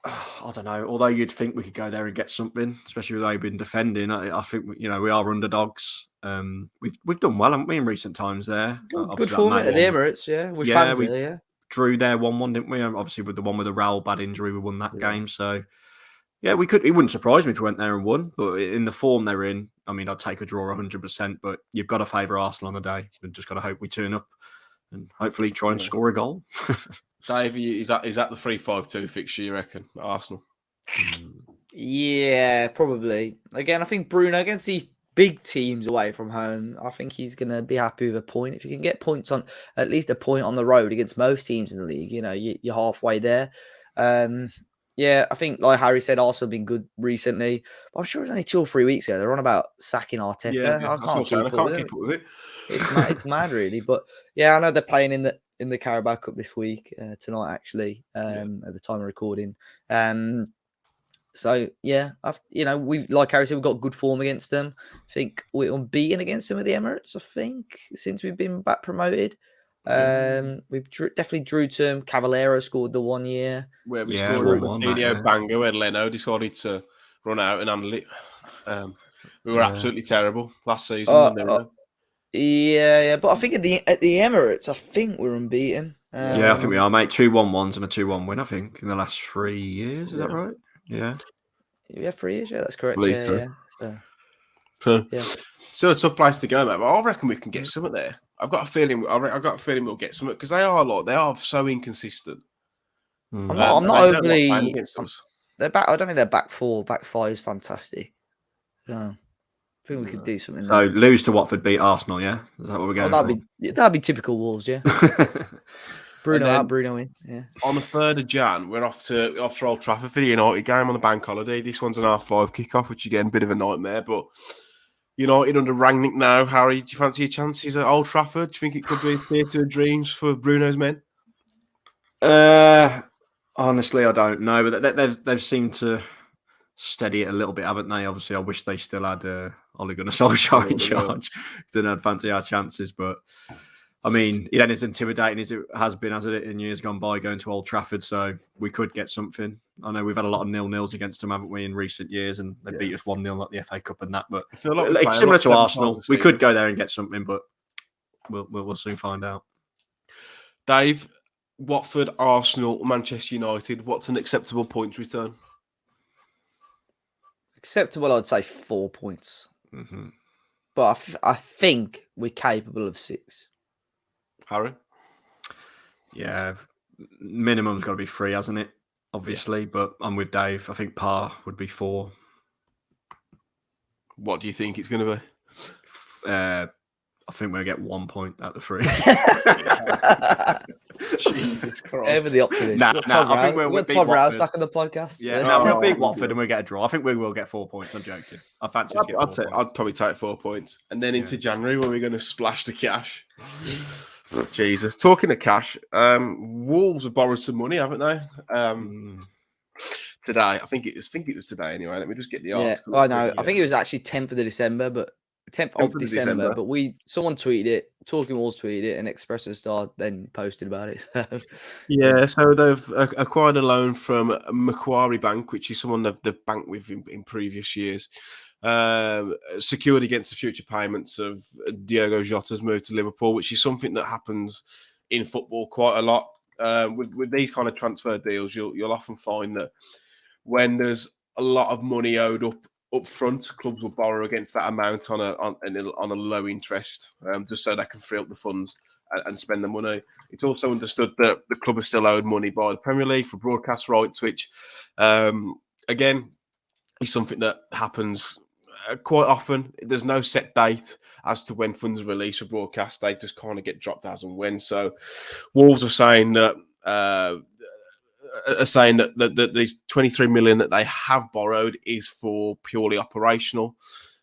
I don't know. Although you'd think we could go there and get something, especially with how we've been defending. I think we are underdogs. We've done well, haven't we, in recent times there? Good form at the Emirates, we drew there 1-1, didn't we? Obviously, with the one with the Raul bad injury, we won that game. So we could. It wouldn't surprise me if we went there and won. But in the form they're in, I mean, I'd take a draw 100%. But you've got to favour Arsenal on the day. We've just got to hope we turn up and hopefully try and score a goal. Dave, is that the 3-5-2 fixture, you reckon, Arsenal? Yeah, probably. Again, I think Bruno against these big teams away from home, I think he's going to be happy with a point. If you can get points on, at least a point on the road against most teams in the league, you're halfway there. I think, like Harry said, Arsenal have been good recently. But I'm sure it's only 2 or 3 weeks ago. They're on about sacking Arteta. Yeah, I can't keep up with it. It's mad, really. But I know they're playing in the Carabao Cup this week, tonight actually, at the time of recording. So So yeah, we've like Harry said, we've got good form against them. I think we're unbeaten against them at the Emirates. I think since we've been back promoted, we've definitely drew to them. Cavallero scored the 1 year Where we Yeah, scored a 1-1 Martinho banger where Leno decided to run out and handle it. We were absolutely terrible last season. Yeah, but I think at the Emirates, I think we're unbeaten. Yeah, I think we are, mate. 2-1-1s and a 2-1 win, I think, in the last 3 years. Is that right? Yeah. We have 3 years, yeah, that's correct. Believe so. Yeah. So, Yeah. Still a tough place to go, mate. But I reckon we can get something there. I've got a feeling. I've got a feeling we'll get something because they are so inconsistent. I'm not overly against us. They're back. I don't think they're back 4. Back 5 is fantastic. Yeah. I think we could do something. So lose to Watford, beat Arsenal. Yeah, is that what we're going for? That'd be typical Wolves. Yeah. Bruno out, Bruno in. Yeah. On the 3rd of Jan, we're off to Old Trafford for the United game on the bank holiday. This one's an 5:30 kickoff, which again a bit of a nightmare. But United under Rangnick now, Harry. Do you fancy your chances at Old Trafford? Do you think it could be a theatre of dreams for Bruno's men? Honestly, I don't know, but they've seemed to steady it a little bit, haven't they? Obviously, I wish they still had Ole Gunnar Solskjaer in charge. Then I'd fancy our chances, but I mean, it ain't as intimidating as it has been, has it, in years gone by going to Old Trafford. So we could get something. I know we've had a lot of 0-0s against them, haven't we, in recent years, and they beat us 1-0 like the FA Cup and that. But I feel like it's similar to Arsenal. We could go there and get something, but we'll soon find out. Dave, Watford, Arsenal, Manchester United. What's an acceptable points return? Acceptable, I'd say 4 points. Mm-hmm. But I think we're capable of 6. Harry? Yeah, minimum's got to be 3, hasn't it? Obviously, but I'm with Dave. I think par would be 4. What do you think it's going to be? I think we'll get 1 point out of the 3. Jesus Christ. Ever the optimist. I think we'll Tom Rouse back on the podcast. Yeah, we'll beat Watford and we'll get a draw. I think we will get 4 points. I'm joking. I fancy us get 4 points. I'd probably take 4 points. And then into January, where we're going to splash the cash. Jesus. Talking of cash, Wolves have borrowed some money, haven't they? Today. I think it was today anyway. Let me just get the article. I know. I think it was actually 10th of December, but 10th of December. But someone tweeted it, Talking Wolves tweeted it, and Express Star then posted about it. So. Yeah, so they've acquired a loan from Macquarie Bank, which is someone they've banked with in previous years. Secured against the future payments of Diogo Jota's move to Liverpool, which is something that happens in football quite a lot. With these kind of transfer deals, you'll often find that when there's a lot of money owed up front, clubs will borrow against that amount on a low interest, just so they can free up the funds and spend the money. It's also understood that the club is still owed money by the Premier League for broadcast rights, which again is something that happens quite often. There's no set date as to when funds are released for broadcast. They just kind of get dropped as and when. So Wolves are saying that the 23 million that they have borrowed is for purely operational,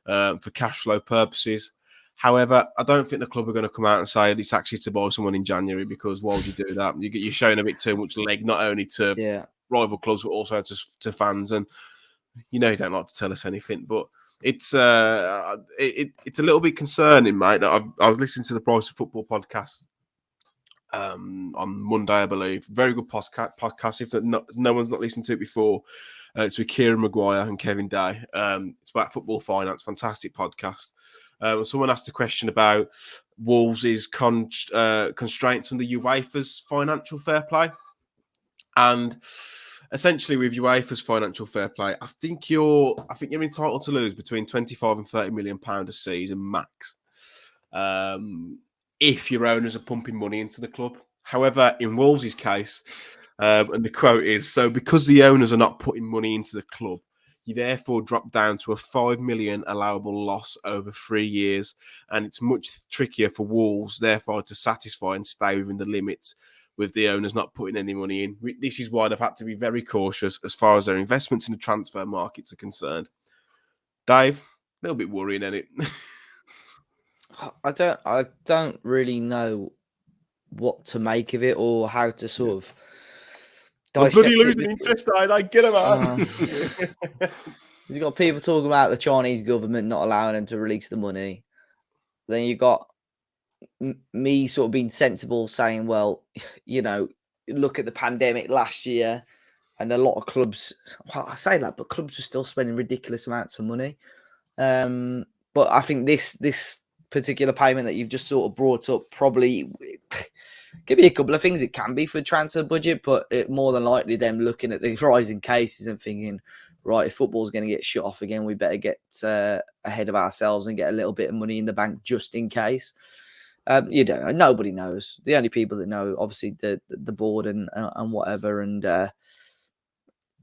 for cash flow purposes. However, I don't think the club are going to come out and say it's actually to buy someone in January, because why would you do that? You're showing a bit too much leg, not only to rival clubs, but also to fans. And you don't like to tell us anything, but it's a little bit concerning, mate. I was listening to the Price of Football podcast on Monday, I believe. Very good podcast. If no one's not listened to it before, it's with Kieran Maguire and Kevin Day. It's about football finance. Fantastic podcast. Someone asked a question about Wolves' constraints under UEFA's financial fair play, and essentially with UEFA's financial fair play, I think you're entitled to lose between 25 and 30 million pound a season max, if your owners are pumping money into the club. However, in Wolves' case, and the quote is, so because the owners are not putting money into the club, you therefore drop down to a 5 million allowable loss over 3 years, and it's much trickier for Wolves, therefore, to satisfy and stay within the limits with the owners not putting any money in. This is why they've had to be very cautious as far as their investments in the transfer markets are concerned. Dave, a little bit worrying, isn't it? I don't really know what to make of it or how to sort of The bloody losing interest, I get him out. You've got people talking about the Chinese government not allowing them to release the money. Then you've got me sort of being sensible, saying, well, look at the pandemic last year, and a lot of clubs. Well, I say that, but clubs are still spending ridiculous amounts of money. But I think this particular payment that you've just sort of brought up probably could be a couple of things. It can be for transfer budget, but more than likely them looking at the rising cases and thinking, right, if football's going to get shut off again, we better get ahead of ourselves and get a little bit of money in the bank just in case. You don't know. Nobody knows. The only people that know, obviously, the board and whatever. And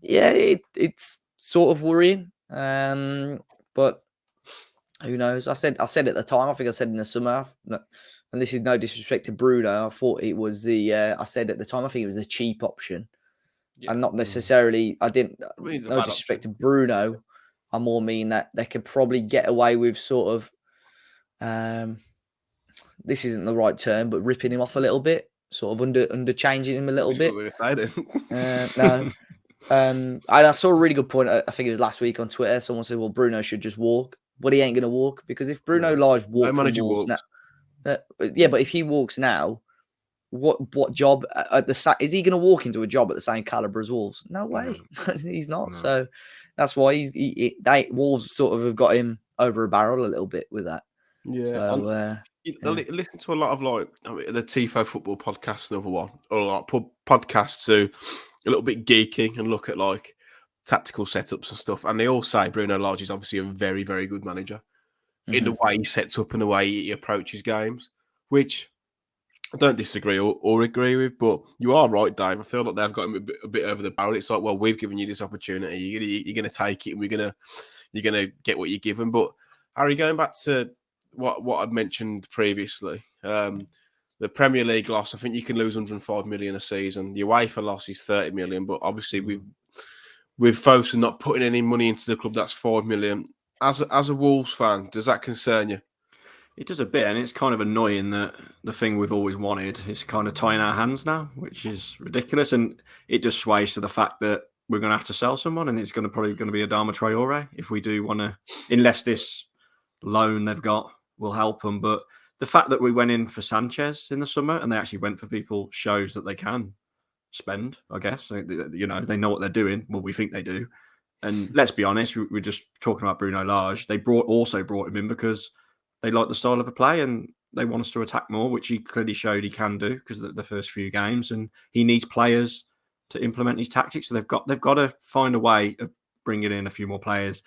it's sort of worrying. But who knows? I said at the time. I think I said in the summer. And this is no disrespect to Bruno. I thought it was I said at the time. I think it was the cheap option. Yeah. And not necessarily, no disrespect to Bruno. I more mean that they could probably get away with sort of, this isn't the right term, but ripping him off a little bit, sort of under changing him a little bit. No. And I saw a really good point. I think it was last week on Twitter. Someone said, well, Bruno should just walk, but he ain't going to walk, because if Bruno Lage walks from Wolves now, but if he walks now, what job at the is he going to walk into a job at the same caliber as Wolves? No way, he's not. No. So that's why Wolves sort of have got him over a barrel a little bit with that. Yeah. So, listen to a lot of the Tifo football podcast, another one, or like podcasts who a little bit geeky and look at like tactical setups and stuff, and they all say Bruno Lage is obviously a very, very good manager in the way he sets up and the way he approaches games, which I don't disagree or agree with, but you are right, Dave. I feel like they've got him a bit over the barrel. It's like, well, we've given you this opportunity. You're going to take it, and you're going to get what you're given. But Harry, going back to what I'd mentioned previously, the Premier League loss, I think you can lose 105 million a season. The UEFA loss is 30 million, but obviously with Fosun not putting any money into the club, that's 5 million. As a Wolves fan, does that concern you? It does a bit, and it's kind of annoying that the thing we've always wanted is kind of tying our hands now, which is ridiculous. And it just sways to the fact that we're going to have to sell someone, and it's probably going to be Adama Traore if we do want to, unless this loan they've got will help them. But the fact that we went in for Sanchez in the summer and they actually went for people shows that they can spend, I guess. They know what they're doing. Well, we think they do. And let's be honest, we're just talking about Bruno Lage. They also brought him in because they like the style of the play and they want us to attack more, which he clearly showed he can do because of the first few games. And he needs players to implement his tactics. So they've got to find a way of bringing in a few more players.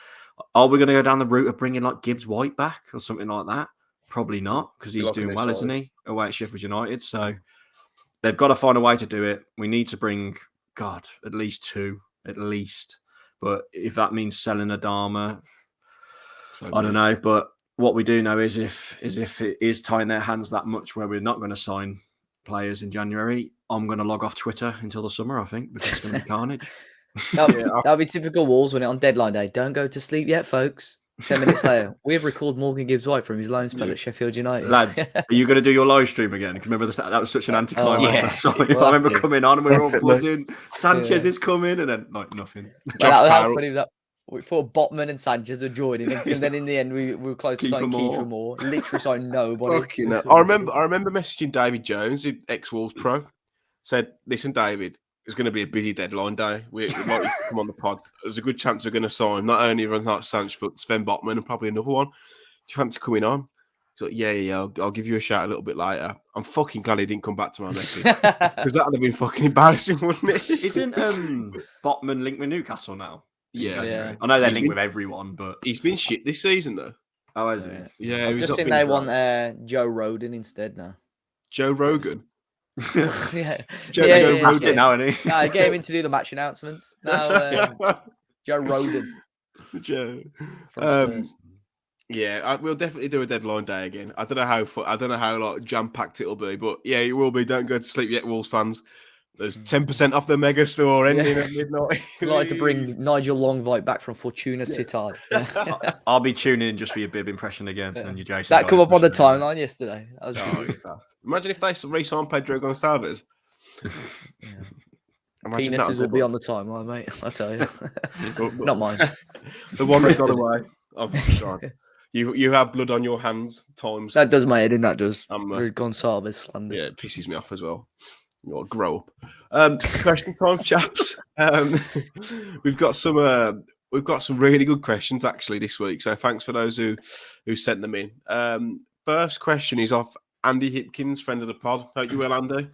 Are we going to go down the route of bringing like Gibbs White back or something like that? Probably not, because he's doing well, isn't he? Away at Sheffield United. So they've got to find a way to do it. We need to bring, at least two, at least. But if that means selling Adama, I don't know. But what we do know is if it is tying their hands that much where we're not going to sign players in January, I'm going to log off Twitter until the summer, I think, because it's going to be carnage. That'll be typical Wolves when it on deadline day. Don't go to sleep yet, folks. 10 minutes later, we have recalled Morgan Gibbs-White from his loan spell at Sheffield United. Lads, are you going to do your live stream again? Because remember that was such an anticlimax. I remember coming on and we were all buzzing. Sanchez is coming, and then nothing. How funny was that? We thought Botman and Sanchez were joining, and then in the end we were close to signing Kiefer Moore. Literally signed nobody. I remember messaging David Jones, ex-Wolves pro, said, "Listen, David, it's going to be a busy deadline day. We'd like you to come on the pod. There's a good chance we're going to sign not only Renat Sanchez, but Sven Botman and probably another one. Do you fancy coming on?" So yeah, I'll give you a shout a little bit later. I'm fucking glad he didn't come back to my message because that would have been fucking embarrassing, wouldn't it? Isn't Botman linked with Newcastle now? Yeah. I know they're linked with everyone, but he's been shit this season though. Oh, has he? Yeah, I've just seen they want Joe Roden instead now. Joe Rogan. Joe Rogan now, isn't he? No, I gave him to do the match announcements. Now, Joe Roden. Joe. From Spurs. Yeah, we'll definitely do a deadline day again. I don't know how like jam packed it'll be, but yeah, it will be. Don't go to sleep yet, Wolves fans. There's 10% off the mega store ending at midnight. I'd like to bring Nigel Longvite back from Fortuna Sittard. I'll be tuning in just for your bib impression again and your Jason. That come up on the timeline yesterday. Imagine if they re-signed Pedro Gonçalves. Imagine Penises will be on the timeline, mate. I tell you. Not mine. The one that's gone away. Oh God. You have blood on your hands times. That does my head in. That does. I'm, Gonçalves slander. Yeah, it pisses me off as well. You got to grow up. Question time, chaps. We've got some really good questions actually this week. So thanks for those who sent them in. First question is off Andy Hipkins, friend of the pod. Hope you well, Andy.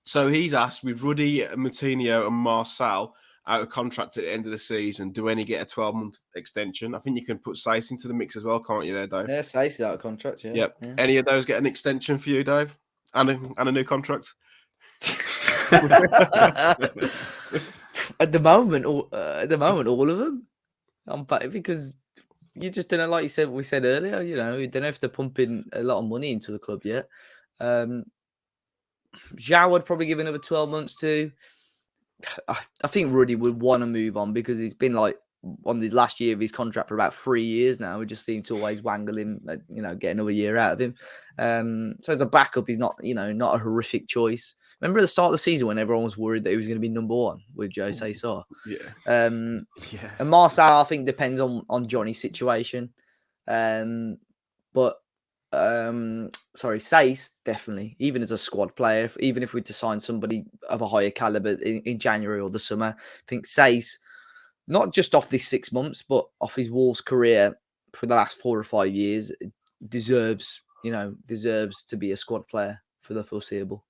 So he's asked, with Ruddy, Moutinho and Marcel out of contract at the end of the season, do any get a 12-month extension? I think you can put Sace into the mix as well, can't you there, Dave? Yeah, Sace is out of contract, yeah. Yep. Yeah. Any of those get an extension for you, Dave? And a new contract? At the moment, all of them. I'm back because you just don't know, like we said earlier, you don't know if they're pumping a lot of money into the club yet. Zhao would probably give another 12 months to. I think Ruddy would want to move on because he's been like on his last year of his contract for about 3 years now. We just seem to always wangle him, get another year out of him. So as a backup, he's not a horrific choice. Remember at the start of the season when everyone was worried that he was going to be number one with Jose Sarr? Yeah. And Marcel, I think, depends on Johnny's situation. Sace, definitely, even as a squad player, even if we're to sign somebody of a higher caliber in January or the summer, I think Sace, not just off this 6 months, but off his Wolves career for the last 4 or 5 years, deserves to be a squad player for the foreseeable.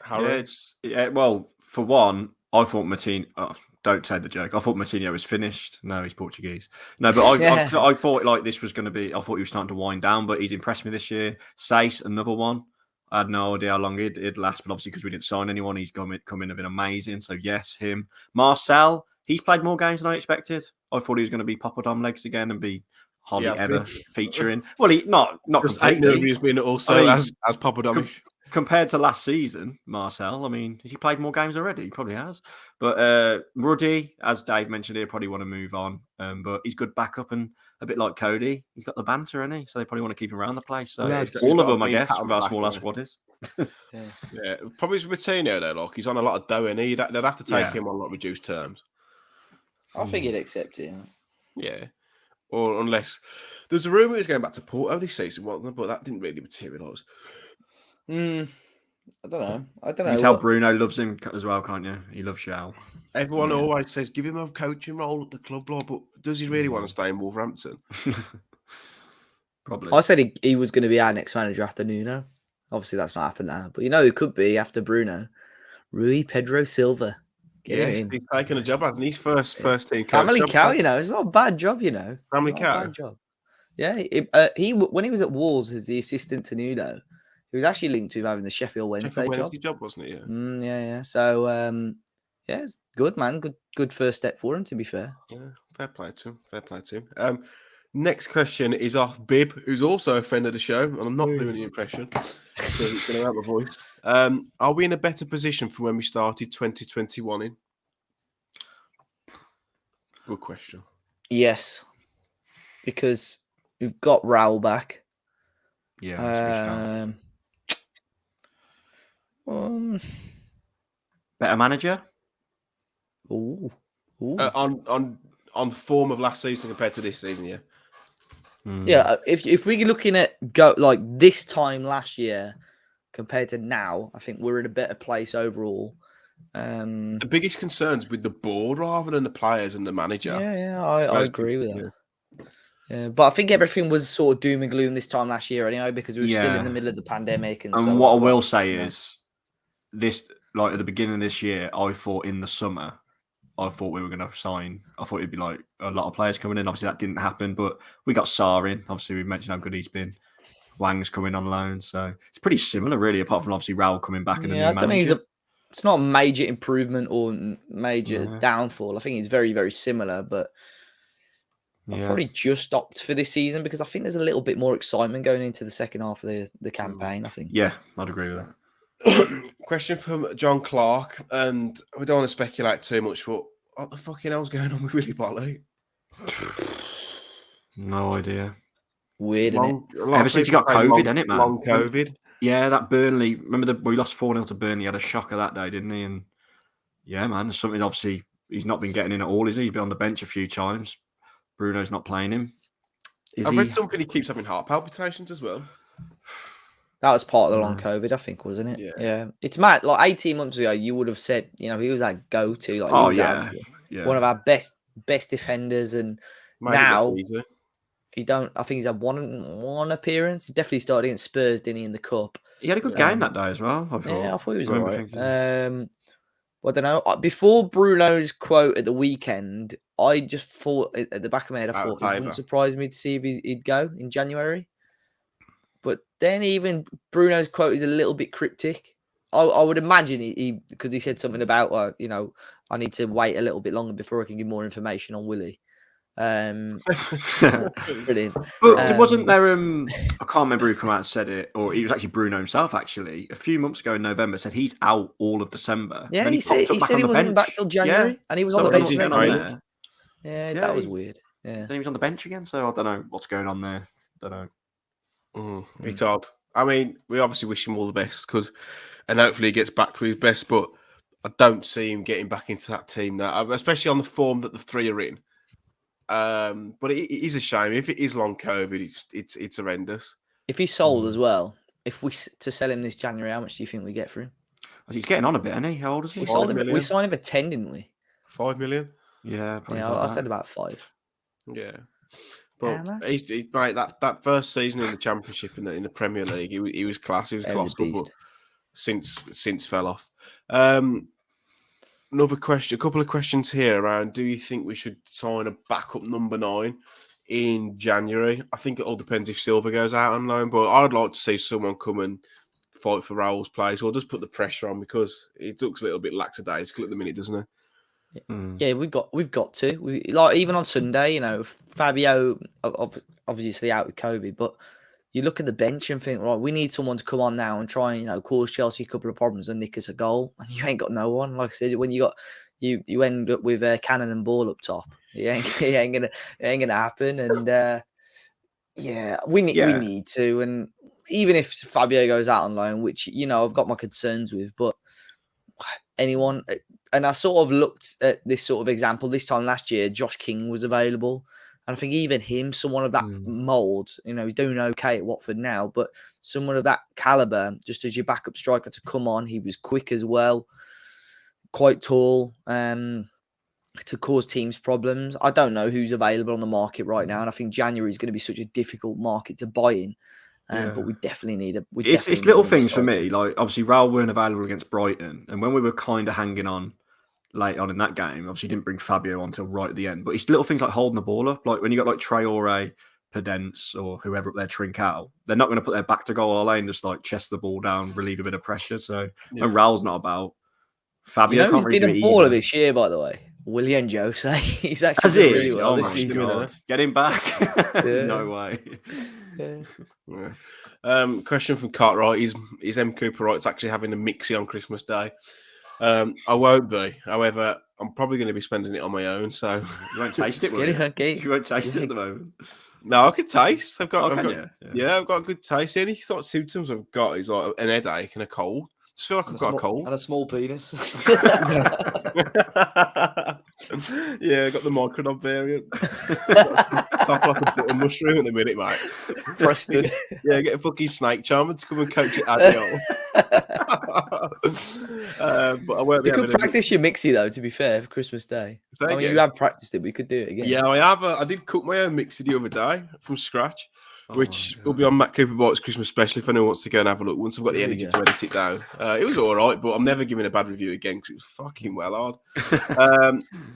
Well, for one, I thought Moutinho. Oh, don't say the joke. I thought Moutinho was finished. No, he's Portuguese. No, but I thought like this was going to be. I thought he was starting to wind down, but he's impressed me this year. Sace, another one. I had no idea how long it'd last, but obviously because we didn't sign anyone, he's come in and been amazing. So yes, him. Marcel, he's played more games than I expected. I thought he was going to be Papadom legs again and be hardly ever featuring. Well, he not completely. He's been also as Papadom. Compared to last season, Marcel, I mean, has he played more games already? He probably has. But Ruddy, as Dave mentioned here, probably want to move on. But he's good backup and a bit like Cody. He's got the banter, hasn't he? So they probably want to keep him around the place. So all of them, I guess, with our small ass squad is. Yeah, probably with Moutinho though. Like he's on a lot of dough, and they'd have to take him on a lot of reduced terms. I think he'd accept it. Yeah, or unless there's a rumor he's going back to Porto this season, but that didn't really materialise. I don't know. That's how Bruno loves him as well, can't you? He loves Zhao. Everyone always says give him a coaching role at the club, but does he really want to stay in Wolverhampton? Probably. I said he was going to be our next manager after Nuno. Obviously, that's not happened now. But it could be after Bruno. Rui Pedro Silva. He's taken a job, hasn't he? His first team coach. Family cow, it's not a bad job, Family cow. Bad job. Yeah, when he was at Wolves as the assistant to Nuno, he was actually linked to him having the Sheffield Wednesday job, wasn't it? Yeah. Yeah. So, it's good, man. Good first step for him, to be fair. Yeah, fair play to him. Next question is off Bib, who's also a friend of the show, and I'm not doing the impression, so it's going to have a voice. Are we in a better position from when we started 2021 in? Good question. Yes, because we've got Raul back. Yeah. Better manager? Ooh. On form of last season compared to this season, yeah. Yeah, if we're looking at like this time last year compared to now, I think we're in a better place overall. The biggest concerns with the board rather than the players and the manager. Yeah, I agree with that. Yeah, but I think everything was sort of doom and gloom this time last year anyway, because we were still in the middle of the pandemic. And so what I will say is this, like at the beginning of this year, I thought in the summer, I thought we were going to sign. I thought it'd be like a lot of players coming in. Obviously, that didn't happen, but we got Sarr in. Obviously, we mentioned how good he's been. Wang's coming on loan, so it's pretty similar, really. Apart from obviously Raul coming back and a new manager. It's not a major improvement or major downfall. I think it's very, very similar, but I've probably just opted for this season because I think there's a little bit more excitement going into the second half of the campaign. I think. Yeah, I'd agree with that. Question from John Clark, and we don't want to speculate too much, but what the fucking hell's going on with Willy Boly? No idea. Weird, isn't it? Ever since he got COVID, isn't it, man? Long COVID. Yeah, that Burnley. Remember we lost 4-0 to Burnley. He had a shocker that day, didn't he? And Yeah, man. There's something obviously he's not been getting in at all, is he? He's been on the bench a few times. Bruno's not playing him. I've read something he keeps having heart palpitations as well. That was part of the long COVID, I think, wasn't it? Yeah. It's mad. Like 18 months ago, you would have said, he was our go-to. Like, he was one of our best defenders, and now he don't. I think he's had one appearance. He definitely started against Spurs, didn't he, in the cup? He had a good game that day as well. I thought he was all right. I don't know. Before Bruno's quote at the weekend, I just thought at the back of my head, it wouldn't surprise me to see if he'd go in January. But then even Bruno's quote is a little bit cryptic. I would imagine he because he said something about I need to wait a little bit longer before I can give more information on Willie. Brilliant. But wasn't there? I can't remember who come out and said it, or it was actually Bruno himself. Actually, a few months ago in November, said he's out all of December. Yeah, he said he wasn't back till January, and he was on the bench next. Yeah, that was weird. Yeah, then he was on the bench again. So I don't know what's going on there. Don't know. It's odd. I mean, we obviously wish him all the best and hopefully he gets back to his best. But I don't see him getting back into that team now, especially on the form that the three are in. But it is a shame. If it is long COVID, it's horrendous. If he's sold as well, if we to sell him this January, how much do you think we get for him? He's getting on a bit, isn't he? How old is he? We signed him for 10, didn't we? 5 million. Yeah, I said about 5. Yeah. But mate, that first season in the Championship in the Premier League, he was class. He was colossal, but since fell off. Another question, a couple of questions here around: do you think we should sign a backup number 9 in January? I think it all depends if Silva goes out on loan, but I'd like to see someone come and fight for Raul's place, or just put the pressure on because it looks a little bit lackadaisical at the minute, doesn't it? Yeah, we've got to. Even on Sunday, Fabio obviously out with COVID, but you look at the bench and think, right, we need someone to come on now and try and cause Chelsea a couple of problems and nick us a goal. And you ain't got no one. Like I said, when you end up with Cannon and Ball up top, it ain't gonna happen. And we need to. And even if Fabio goes out on loan, which I've got my concerns with, but anyone. And I sort of looked at this sort of example this time last year. Josh King was available. And I think even him, someone of that mould, he's doing okay at Watford now, but someone of that calibre, just as your backup striker to come on. He was quick as well, quite tall, to cause teams problems. I don't know who's available on the market right now. And I think January is going to be such a difficult market to buy in. But we definitely need It's little things for me. Like, obviously, Raul weren't available against Brighton. And when we were kind of hanging on late on in that game, obviously didn't bring Fabio on until right at the end. But it's little things like holding the ball up. Like when you got like Traore, Pedence, or whoever up there, Trincao, they're not going to put their back to goal, are they? And just like chest the ball down, relieve a bit of pressure. So when Raul's not about, Fabio can't really do it he's been a baller this year, by the way. William Jose. He's actually done really well this season. Get him back. No way. Question from Cartwright: Is M. Cooper Wright's actually having a mixie on Christmas Day? I won't be. However, I'm probably going to be spending it on my own. So you won't taste it, will you? You won't taste it at the moment. No, I can taste. I've got a good taste. The only symptoms I've got is like an headache and a cold. I just feel like I've got a cold and a small penis. Yeah, I got the microdot variant. Top like a butter mushroom at the minute, mate. Preston. Yeah, get a fucking snake charmer to come and coach it Admiral. But I won't be. You could practice your mixie though. To be fair, for Christmas Day. You have practiced it. We could do it again. Yeah, I have. I did cook my own mixie the other day from scratch, which will be on Matt Cooper White's Christmas special if anyone wants to go and have a look. Once I've got the energy to edit it down, it was all right. But I'm never giving a bad review again because it was fucking well hard.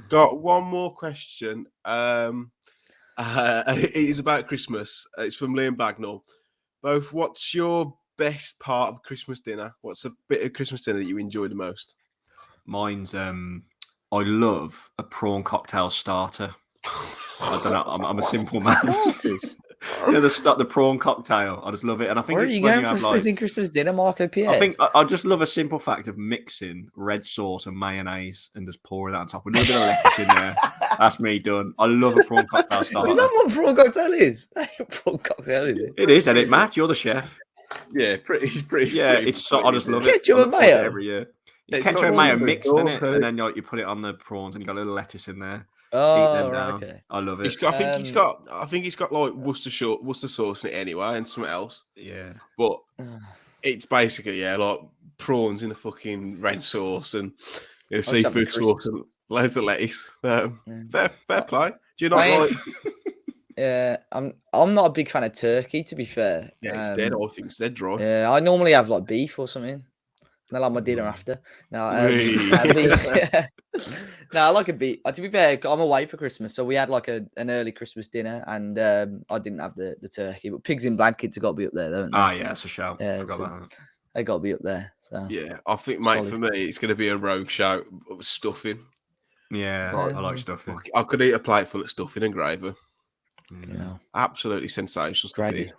Got one more question. It is about Christmas. It's from Liam Bagnall. Both, what's your best part of Christmas dinner? What's a bit of Christmas dinner that you enjoy the most? Mine's I love a prawn cocktail starter. I don't know. I'm a simple man. Starters? The prawn cocktail. I just love it, and I think where are you going for flipping Christmas dinner, Marco Pierre? I think I just love a simple fact of mixing red sauce and mayonnaise and just pouring that on top with a little bit of lettuce in there. That's me done. I love a prawn cocktail starter. Is that what prawn cocktail is? Prawn cocktail, is it? It is, isn't it, Matt? You're the chef. Yeah, pretty. Yeah, it's so. I just love it. Ketchup and mayo every year. It's ketchup like and mayo cheese mixed, sauce, isn't it? eh? And then you put it on the prawns and you got a little lettuce in there. Eat Oh, them right, down. okay. I love it. I think it's got like Worcester sauce in it anyway, and something else. Yeah. But it's basically like prawns in a fucking red sauce and seafood sauce and loads of lettuce. Fair play. Do you not like? Yeah, I'm not a big fan of turkey, to be fair. Yeah, it's dead. I think it's dead dry. Yeah, I normally have like beef or something. And I like my dinner after. No, no, I like a beef. To be fair, I'm away for Christmas, so we had like an early Christmas dinner, and I didn't have the turkey. But pigs in blankets have got to be up there, don't they? Ah, yeah, it's a shout. Yeah, Forgot about that. They got to be up there. So Yeah, I think, mate, for me, it's going to be a rogue shout of stuffing. Yeah, I like stuffing. I could eat a plate full of stuffing and gravy. Yeah. Absolutely sensational stuff. Gravy.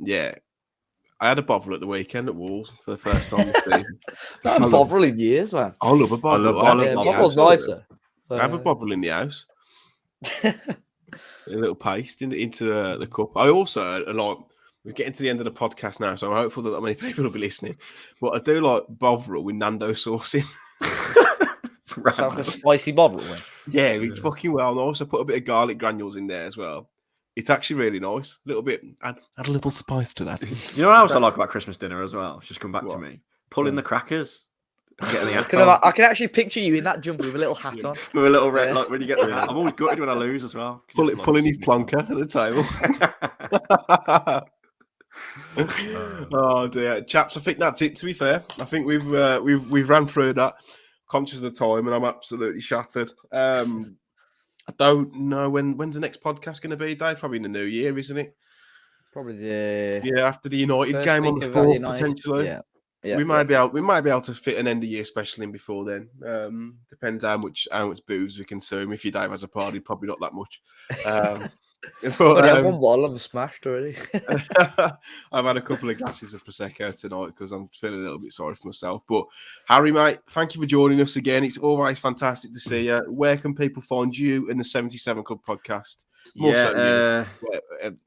Yeah. I had a bovril at the weekend at Wolves for the first time this season. Not a bovril in years, man. I love a bovril. Bovril's nicer. I have a bovril in the house. A little paste into the cup. I also like. We're getting to the end of the podcast now, so I'm hopeful that not many people will be listening. But I do like bovril with Nando sauce in. It's like a spicy bovril. Yeah, it's fucking well. And I also put a bit of garlic granules in there as well. It's actually really nice. A little bit. Add a little spice to that. You know what else I like about Christmas dinner as well? It's just come back to me. Pulling the crackers. Getting the hat on. I can actually picture you in that jumper with a little hat on. With a little red, like when you get the hat. I'm always gutted when I lose as well. Pulling his plonker at the table. Oh dear, chaps! I think that's it. To be fair, I think we've ran through that. Conscious of the time, and I'm absolutely shattered. I don't know when's the next podcast going to be, Dave. Probably in the new year, isn't it? Probably after the United game on the 4th, potentially. Yeah, we might be able to fit an end of year special in before then. Depends how much booze we consume. If your Dave has a party, probably not that much. But I have one bottle. I'm smashed already. I've had a couple of glasses of Prosecco tonight because I'm feeling a little bit sorry for myself. But Harry, mate, thank you for joining us again. It's always fantastic to see you. Where can people find you in the 77 Club podcast? Here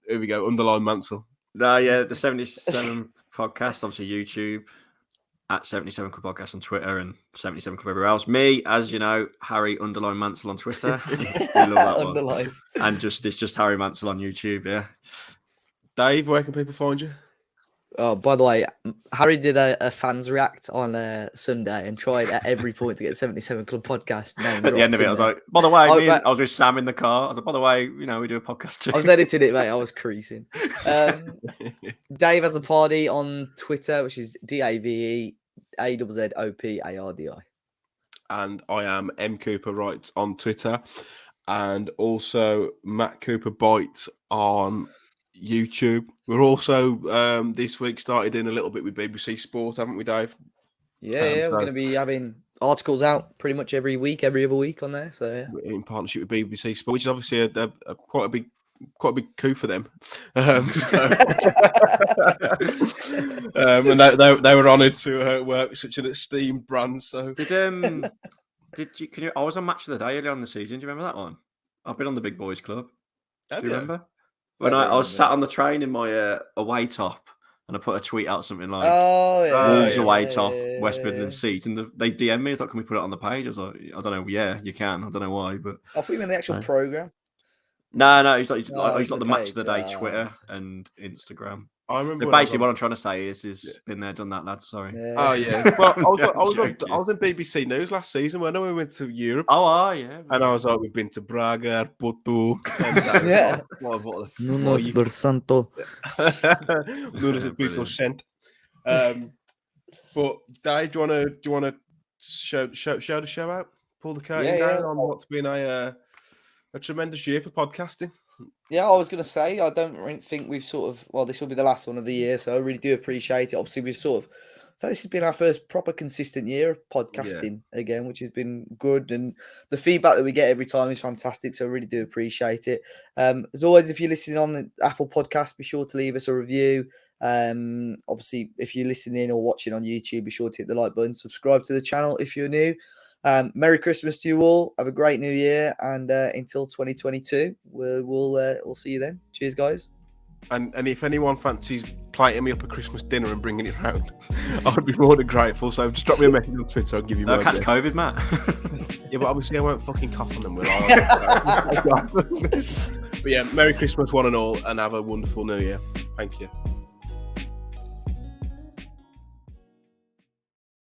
we go. Underline Mansell. The 77 podcast, obviously YouTube. At 77 Club Podcast on Twitter and 77 Club everywhere else. Me, as you know, Harry _ Mansell on Twitter. I love that one. And it's just Harry Mansell on YouTube, yeah. Dave, where can people find you? Oh, by the way, Harry did a fans react on Sunday and tried at every point to get 77 Club Podcast. At the end of it, I was like, by the way, I was with Sam in the car. I was like, by the way, we do a podcast too. I was editing it, mate. I was creasing. Dave has a party on Twitter, which is DAVEAZZOPARDI. And I am M Cooper Writes on Twitter, and also Matt Cooper Bites on YouTube. We're also this week started doing a little bit with BBC Sport, haven't we, Dave? Yeah, we're going to be having articles out pretty much every other week on there. So yeah, in partnership with BBC Sport, which is obviously quite a big coup for them. And they were honoured to work with such an esteemed brand. So I was on Match of the Day earlier on the season. Do you remember that one? I've been on the Big Boys Club. Do you remember? When I was sat on the train in my away top, and I put a tweet out something like Wolves away top, West Midlands seat, and they DM'd me. It's like, can we put it on the page? I was like, I don't know. Yeah, you can. I don't know why, but I thought you meant the actual program. No, he's like the Match of the Day Twitter and Instagram. I remember. So basically, what I'm trying to say is been there, done that, lads. Sorry. Yeah. Oh yeah. Well, I was in BBC News last season when we went to Europe. Oh, yeah. And I was like, we've been to Braga, Porto. Yeah. What Nuno Espírito Santo. Nuno Espírito Santo. But Dave, do you want to show the show out? Pull the curtain down on what's been a tremendous year for podcasting. Yeah, I was going to say, I don't think we've this will be the last one of the year, so I really do appreciate it. Obviously, so this has been our first proper consistent year of podcasting again, which has been good. And the feedback that we get every time is fantastic, so I really do appreciate it. As always, if you're listening on the Apple Podcast, be sure to leave us a review. Obviously, if you're listening or watching on YouTube, be sure to hit the like button, subscribe to the channel if you're new. Merry Christmas to you all. Have a great new year, and until 2022, we'll see you then. Cheers, guys. And if anyone fancies plating me up a Christmas dinner and bringing it round, I'd be more than grateful. So just drop me a message on Twitter. I'll give you No, my catch idea. COVID, Matt. Yeah, but obviously I won't fucking cough on them, will I? But yeah, Merry Christmas one and all, and have a wonderful New Year. Thank you.